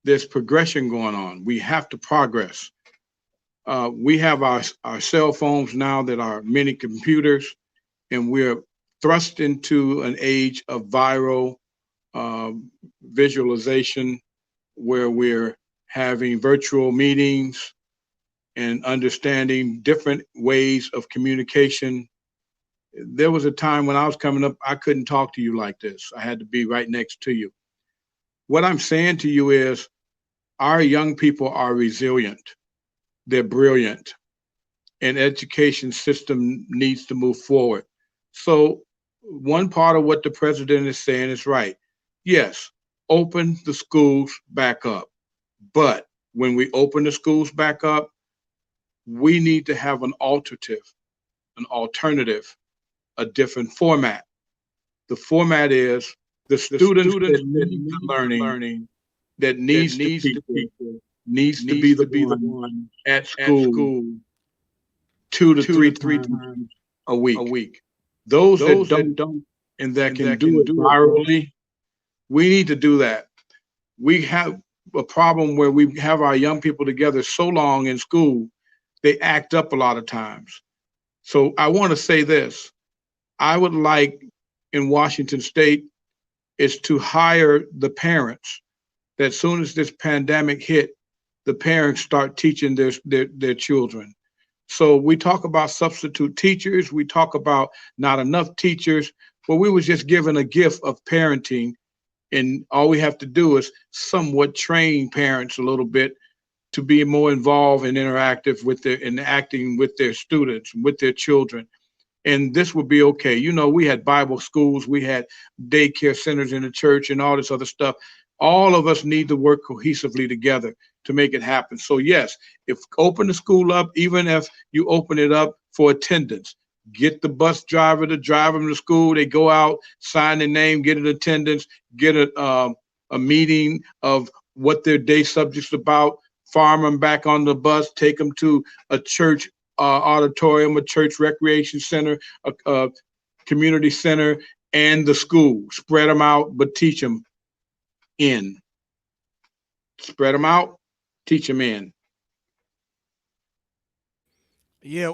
there's progression going on. We have to progress. We have our cell phones now that are mini computers, and we're thrust into an age of viral visualization where we're having virtual meetings and understanding different ways of communication. There was a time when I was coming up, I couldn't talk to you like this. I had to be right next to you. What I'm saying to you is our young people are resilient. They're brilliant. And education system needs to move forward. So one part of what the president is saying is right. Yes, open the schools back up. But when we open the schools back up, we need to have an alternative, a different format. The format is the students that need the learning, that needs the people, needs to be the one at school 2 to 3 times a week. Those that don't and that can do it virally, we need to do that. We have a problem where we have our young people together so long in school, they act up a lot of times. So I want to say this. I would like in Washington State is to hire the parents that as soon as this pandemic hit, the parents start teaching their children. So we talk about substitute teachers. We talk about not enough teachers, but we was just given a gift of parenting. And all we have to do is somewhat train parents a little bit to be more involved and interactive with and acting with their students, with their children. And this would be okay. You know, we had Bible schools, we had daycare centers in the church and all this other stuff. All of us need to work cohesively together to make it happen. So yes, if open the school up, even if you open it up for attendance, get the bus driver to drive them to school. They go out, sign their name, get an attendance, get a meeting of what their day subject's about, farm them back on the bus, take them to a church auditorium, a church recreation center, a community center, and the school. Spread them out, but teach them in. Spread them out, teach them in. Yeah,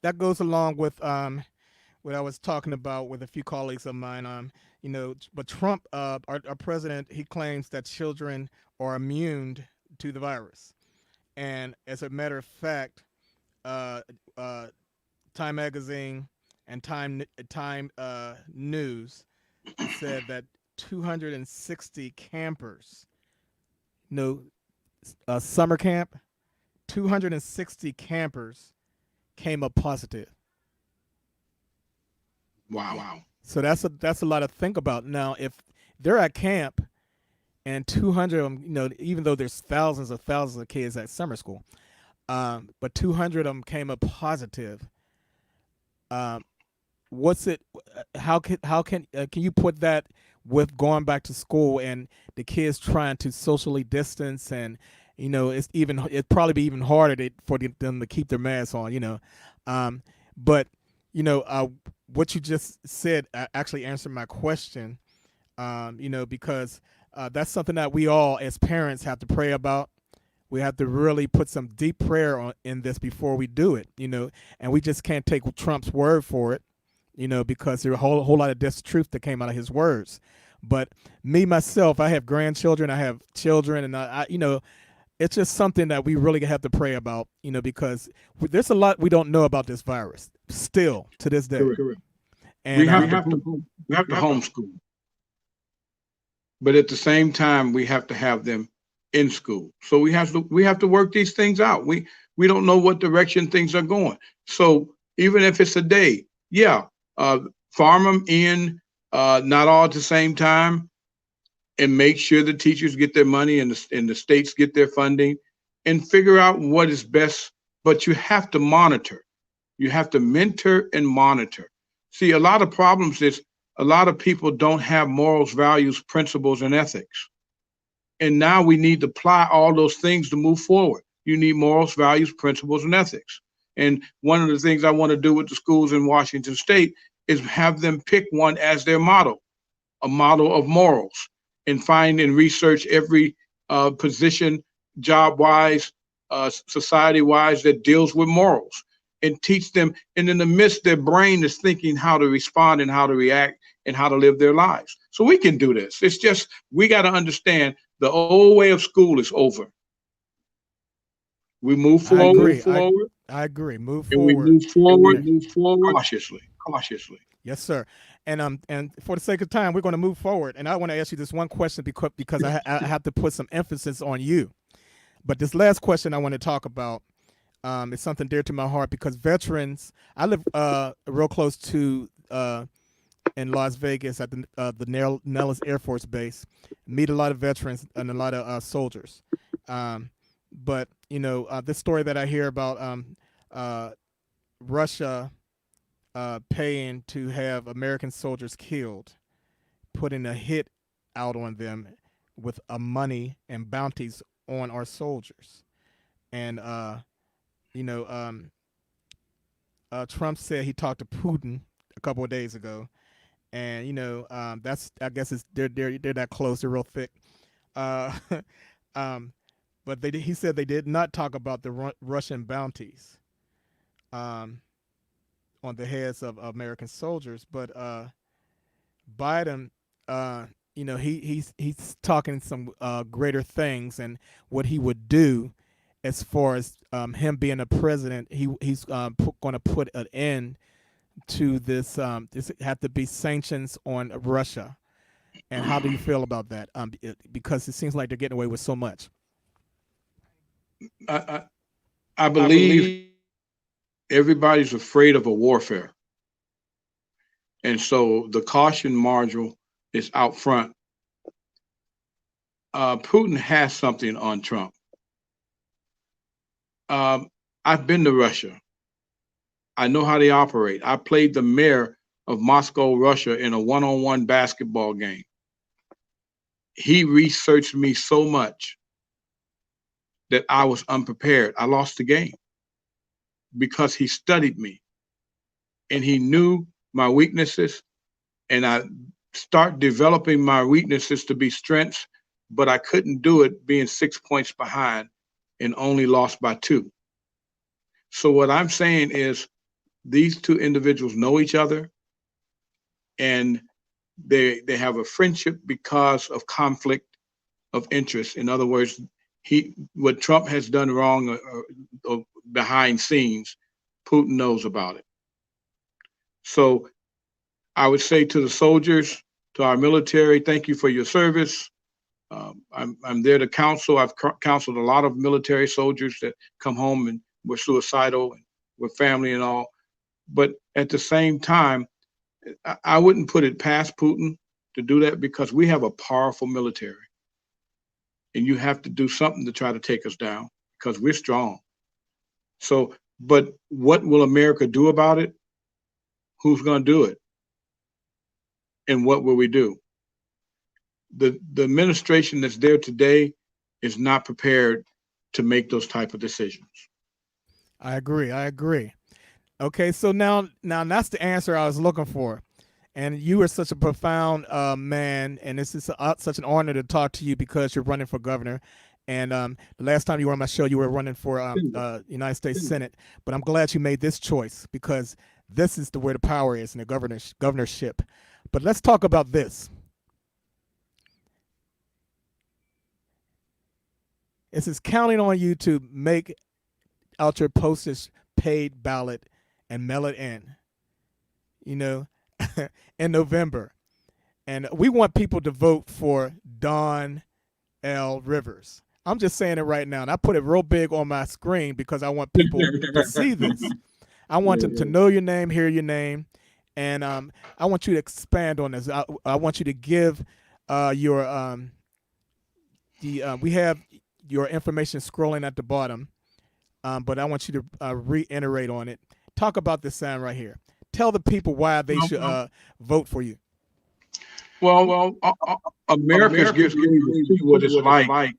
that goes along with what I was talking about with a few colleagues of mine. But Trump, our president, he claims that children are immune to the virus. And as a matter of fact, Time Magazine and Time News said that 260 campers, summer camp, 260 campers came up positive. Wow. So that's a lot to think about. Now, if they're at camp and 200 of them, even though there's thousands of kids at summer school, but 200 of them came up positive. What's it? How can you put that with going back to school and the kids trying to socially distance, and it'd probably be even harder for them to keep their masks on. But what you just said actually answered my question. Because that's something that we all as parents have to pray about. We have to really put some deep prayer in this before we do it, and we just can't take Trump's word for it, because there's a whole lot of distruth that came out of his words. But me, myself, I have grandchildren, I have children, and I it's just something that we really have to pray about, because there's a lot we don't know about this virus still to this day. Correct. And we have to homeschool, but at the same time, we have to have them in school. So we have to work these things out. We don't know what direction things are going. So even if it's a day, yeah, farm them in, not all at the same time, and make sure the teachers get their money and the states get their funding, and figure out what is best. But you have to monitor. You have to mentor and monitor. See, a lot of problems is a lot of people don't have morals, values, principles, and ethics. And now we need to apply all those things to move forward. You need morals, values, principles, and ethics. And one of the things I want to do with the schools in Washington State is have them pick one as their model, a model of morals, and find and research every position, job wise, society wise, that deals with morals and teach them. And in the midst, their brain is thinking how to respond and how to react and how to live their lives. So we can do this. It's just, we got to understand the old way of school is over. We move I agree. forward, I agree. Move and we forward. move forward cautiously, cautiously. Yes, sir. And for the sake of time, we're going to move forward. And I want to ask you this one question because I have to put some emphasis on you. But this last question I want to talk about is something dear to my heart because veterans. I live real close to in Las Vegas at the Nellis Air Force Base. Meet a lot of veterans and a lot of soldiers. But this story that I hear about Russia paying to have American soldiers killed, putting a hit out on them with money and bounties on our soldiers. And Trump said he talked to Putin a couple of days ago, and that's, I guess it's they're that close, they're real thick. Uh, but he said they did not talk about the Russian bounties on the heads of American soldiers. But Biden, he's talking some greater things and what he would do as far as him being a president. He's going to put an end to this. This have to be sanctions on Russia. And how do you feel about that? Because it seems like they're getting away with so much. I believe everybody's afraid of a warfare. And so the caution margin is out front. Putin has something on Trump. I've been to Russia. I know how they operate. I played the mayor of Moscow, Russia in a one-on-one basketball game. He researched me so much that I was unprepared. I lost the game because he studied me and he knew my weaknesses, and I start developing my weaknesses to be strengths, but I couldn't do it being 6 points behind and only lost by 2. So what I'm saying is these two individuals know each other, and they have a friendship because of conflict of interest. In other words, what Trump has done wrong or behind scenes, Putin knows about it. So I would say to the soldiers, to our military, thank you for your service. I'm there to counsel. I've counseled a lot of military soldiers that come home and were suicidal and with family and all. But at the same time, I wouldn't put it past Putin to do that because we have a powerful military. And you have to do something to try to take us down because we're strong. So, but what will America do about it? Who's going to do it? And what will we do? The administration that's there today is not prepared to make those type of decisions. I agree. Okay, so now that's the answer I was looking for. And you are such a profound man, and this is such an honor to talk to you because you're running for governor. And the last time you were on my show, you were running for United States Senate. But I'm glad you made this choice because this is where the power is in the governorship. But let's talk about this. It says counting on you to make out your postage paid ballot and mail it in. in November. And we want people to vote for Don L. Rivers. I'm just saying it right now. And I put it real big on my screen because I want people to see this. I want them to know your name, hear your name. And I want you to expand on this. I want you to give your we have your information scrolling at the bottom, but I want you to reiterate on it. Talk about this sign right here. Tell the people why they should vote for you. Well, America's getting to see what it's like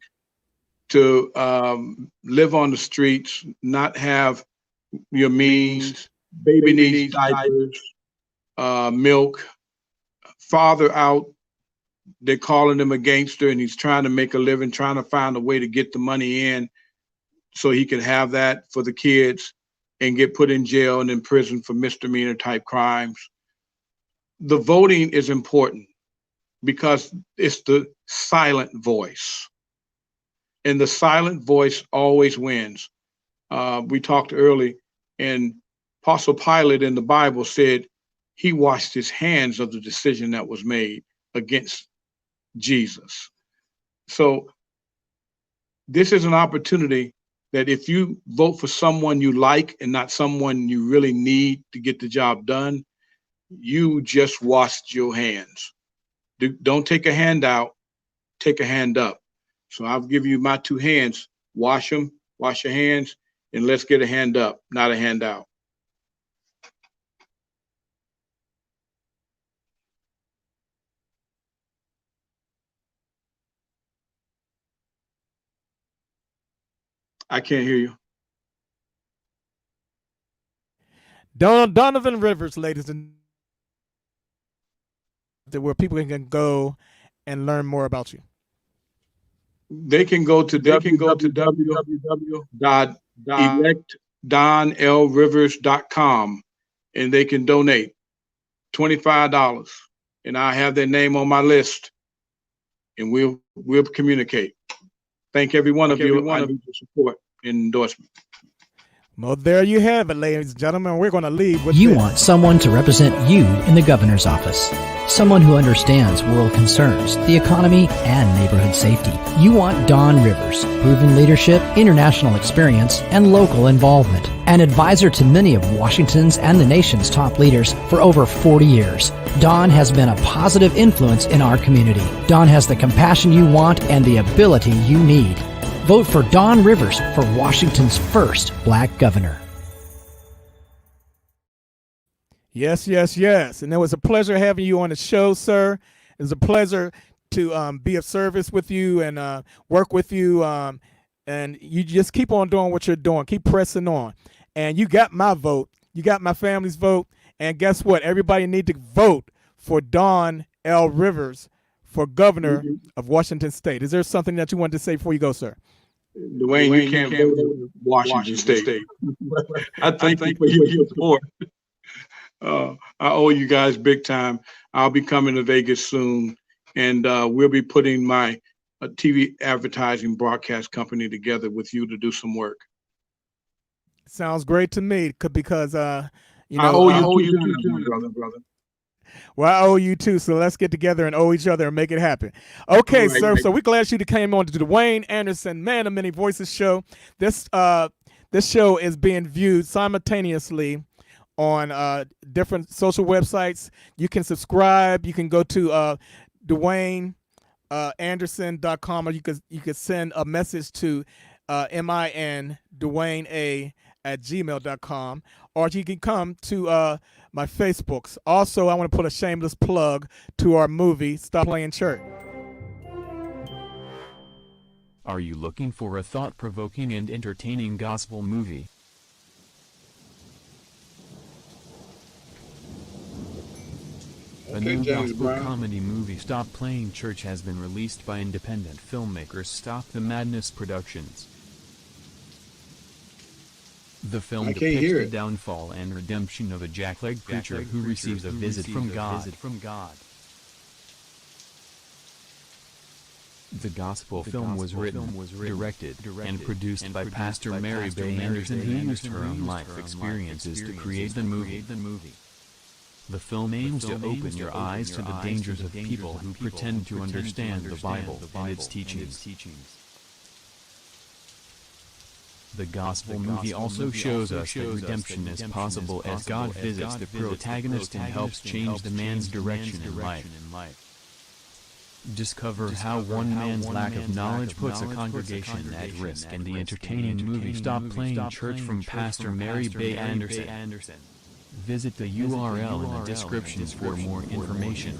to live on the streets, not have your means, baby needs diapers, milk, father out. They're calling him a gangster, and he's trying to make a living, trying to find a way to get the money in so he can have that for the kids and get put in jail and in prison for misdemeanor type crimes. The voting is important because it's the silent voice. And the silent voice always wins. We talked early, and Apostle Pilate in the Bible said he washed his hands of the decision that was made against Jesus. So this is an opportunity that if you vote for someone you like and not someone you really need to get the job done, you just washed your hands. Don't take a hand out, take a hand up. So I'll give you my two hands. Wash them, wash your hands, and let's get a hand up, not a hand out. I can't hear you. Donovan Rivers, ladies and where people can go and learn more about you. They can go to www.electdonlrivers.com and they can donate $25, and I have their name on my list, and we'll communicate. Thank every one of you. I need your support and endorsement. Well, there you have it, ladies and gentlemen. We're going to leave with You this. want someone to represent you in the governor's office. Someone who understands world concerns, the economy, and neighborhood safety. You want Don Rivers, proven leadership, international experience, and local involvement. An advisor to many of Washington's and the nation's top leaders for over 40 years. Don has been a positive influence in our community. Don has the compassion you want and the ability you need. Vote for Don Rivers for Washington's first black governor. Yes, yes, yes. And it was a pleasure having you on the show, sir. It was a pleasure to be of service with you and work with you. And you just keep on doing what you're doing. Keep pressing on. And you got my vote. You got my family's vote. And guess what? Everybody need to vote for Don L. Rivers for governor of Washington State. Is there something that you wanted to say before you go, sir? Dwayne, you can't vote for Washington State. I thank you for your support. I owe you guys big time. I'll be coming to Vegas soon, and we'll be putting my TV advertising broadcast company together with you to do some work. Sounds great to me because, you know, I owe you too, brother. Well, I owe you too, so let's get together and owe each other and make it happen. Okay, right, sir. right. So we're glad you came on to the Dwayne Anderson Man of Many Voices show. This show is being viewed simultaneously on different social websites. You can subscribe. You can go to DwayneAnderson.com, or you could send a message to MIN DwayneA@gmail.com, or you can come to my Facebooks. Also, I want to put a shameless plug to our movie, Stop Playing Church. Are you looking for a thought-provoking and entertaining gospel movie? A new gospel comedy movie, Stop Playing Church, has been released by independent filmmakers Stop the Madness Productions. The film depicts the downfall and redemption of a jackleg preacher who receives a visit from God. The gospel film was written, directed, and produced by Pastor Mary Bay Anderson, who used her own life experiences to create the movie. The film aims to open your eyes to the dangers of people who pretend to understand the Bible and its teachings. The gospel movie also shows us that redemption is possible as God visits the protagonist and helps change the man's direction in life. Discover how one man's lack of knowledge puts a congregation at risk in the entertaining movie Stop Playing Church from Pastor Mary Bay Anderson. Visit the URL in the description for more information.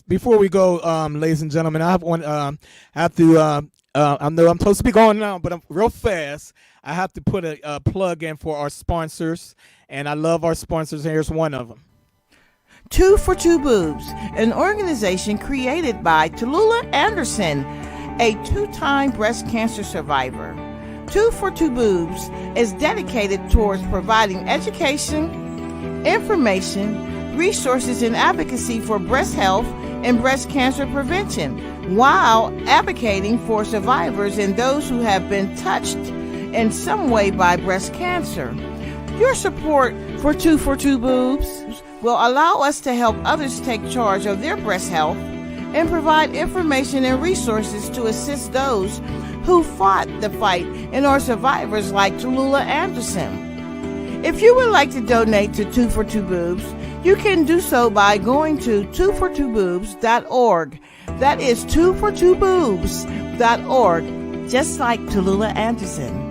Before we go, ladies and gentlemen, I have one. I know I'm supposed to be going now, but I'm real fast. I have to put a plug in for our sponsors, and I love our sponsors. Here's one of them. 2 for 2 Boobs, an organization created by Tallulah Anderson, a 2-time breast cancer survivor. 2 for 2 Boobs is dedicated towards providing education, information, resources, and advocacy for breast health and breast cancer prevention, while advocating for survivors and those who have been touched in some way by breast cancer. Your support for 2 for 2 Boobs will allow us to help others take charge of their breast health and provide information and resources to assist those who fought the fight and are survivors like Tallulah Anderson. If you would like to donate to 2 for 2 Boobs, you can do so by going to 2for2boobs.org. That is 2for2boobs.org, just like Tallulah Anderson.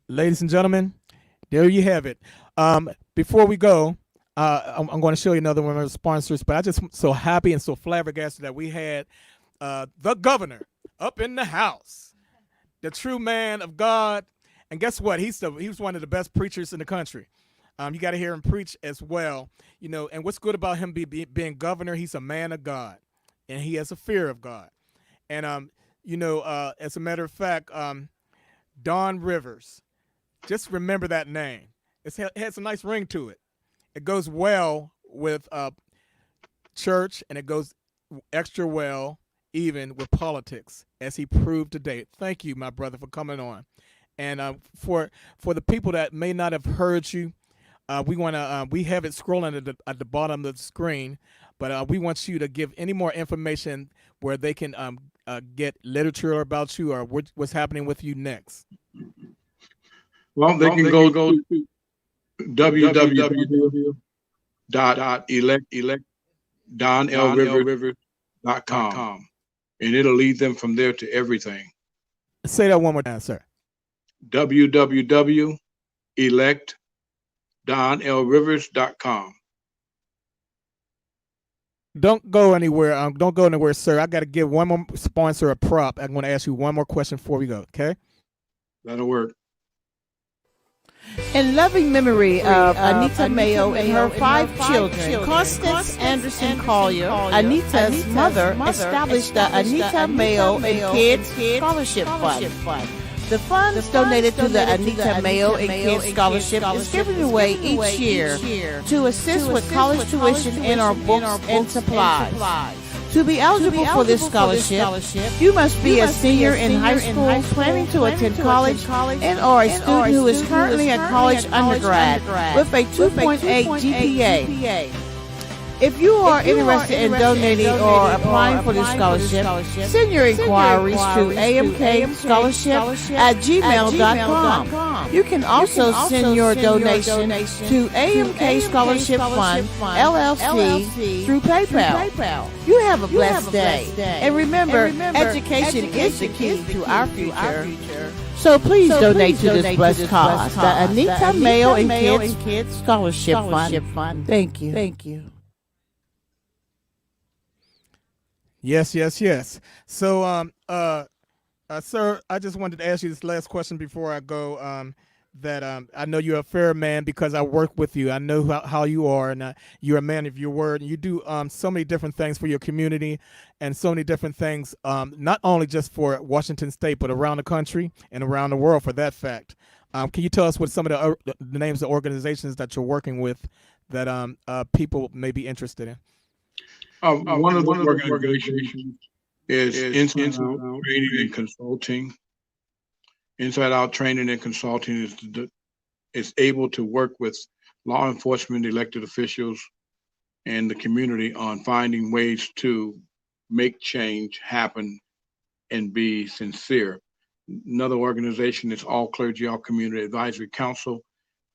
Ladies and gentlemen, there you have it. Before we go, I'm going to show you another one of our sponsors, but I just so happy and so flabbergasted that we had the governor up in the house, the true man of God. And guess what? He was one of the best preachers in the country. You got to hear him preach as well. You know, and what's good about him being governor, he's a man of God, and he has a fear of God. And, as a matter of fact, Don Rivers, just remember that name. It has a nice ring to it. It goes well with church, and it goes extra well even with politics, as he proved today. Thank you, my brother, for coming on. And for the people that may not have heard you, we have it scrolling at the bottom of the screen, but we want you to give any more information where they can get literature about you or what's happening with you next. Well, they can go to www.electdonlrivers.com, and it'll lead them from there to everything. Say that one more time, sir. www.electdonlrivers.com. Don't go anywhere. Don't go anywhere, sir. I got to give one more sponsor a prop. I'm going to ask you one more question before we go, okay? That'll work. In loving memory of Anita Mayo and her 5 children, Constance Anderson Collier, Anita's mother, established the Anita Mayo and Kids Scholarship Fund. The funds donated to the Anita Mayo and Kids Scholarship is given away each year to assist with college tuition and our books and supplies. To be eligible for this scholarship, you must be a senior in high school planning to attend college and or a student who is currently a college undergrad with a 2.8 GPA. If you are interested in donating or applying for this scholarship, send your inquiries to amkscholarship@gmail.com. You can also send your donation to AMK Scholarship Fund, LLC, through PayPal. You have a blessed day. And remember, education is the key to our future. So please donate to this blessed cause, the Anita Mayo and Kids Scholarship Fund. Thank you. Yes. So, sir, I just wanted to ask you this last question before I go. I know you're a fair man because I work with you. I know how you are, and you're a man of your word. And you do so many different things for your community, and so many different things, not only just for Washington State, but around the country and around the world, for that fact. Can you tell us what some of the names of organizations that you're working with that people may be interested in? One of the organizations is Inside Out Training and Consulting. Inside Out Training and Consulting is able to work with law enforcement, elected officials, and the community on finding ways to make change happen and be sincere. Another organization is All Clergy, All Community Advisory Council.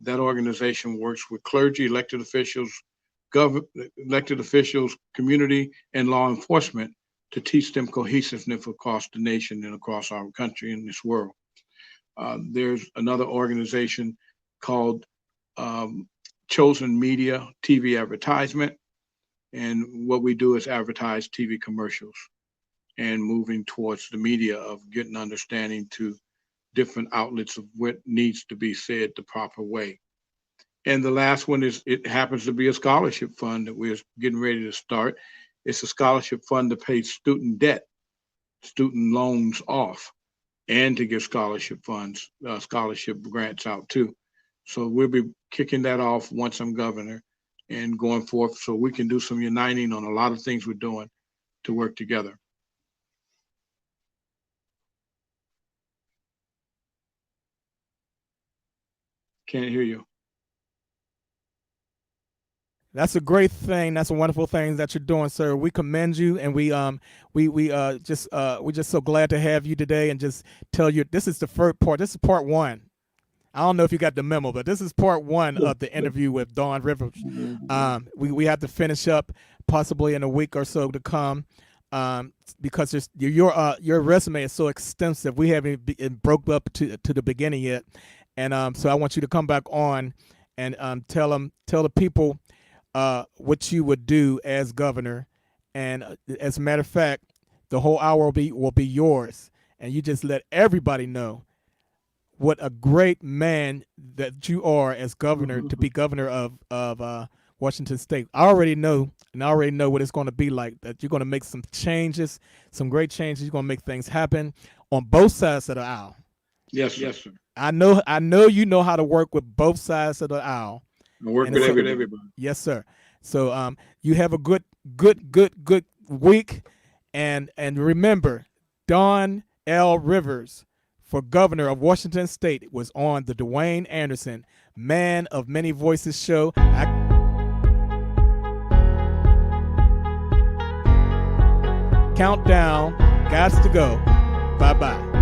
That organization works with clergy, elected officials, community, and law enforcement to teach them cohesiveness across the nation and across our country and this world. There's another organization called Chosen Media TV Advertisement. And what we do is advertise TV commercials and moving towards the media of getting understanding to different outlets of what needs to be said the proper way. And the last one it happens to be a scholarship fund that we're getting ready to start. It's a scholarship fund to pay student debt, student loans off, and to give scholarship funds, scholarship grants out too. So we'll be kicking that off once I'm governor and going forth so we can do some uniting on a lot of things we're doing to work together. Can't hear you. That's a great thing. That's a wonderful thing that you're doing, sir. We commend you, and we're just so glad to have you today. And just tell you, this is the first part. This is part one. I don't know if you got the memo, but this is part one of the interview with Dawn Rivers. We have to finish up possibly in a week or so to come, because your resume is so extensive. We haven't broke up to the beginning yet, and so I want you to come back on and tell the people what you would do as governor. And as a matter of fact, the whole hour will be yours, and you just let everybody know what a great man that you are as governor, to be governor of Washington State. I already know what it's going to be like, that you're going to make some changes, some great changes. You're going to make things happen on both sides of the aisle. Yes, sir. I know you know how to work with both sides of the aisle. I work with everybody. Yes, sir. So you have a good week, and remember, Dawn L. Rivers for governor of Washington State was on the Dwayne Anderson Man of Many Voices show. Countdown, gots to go. Bye-bye.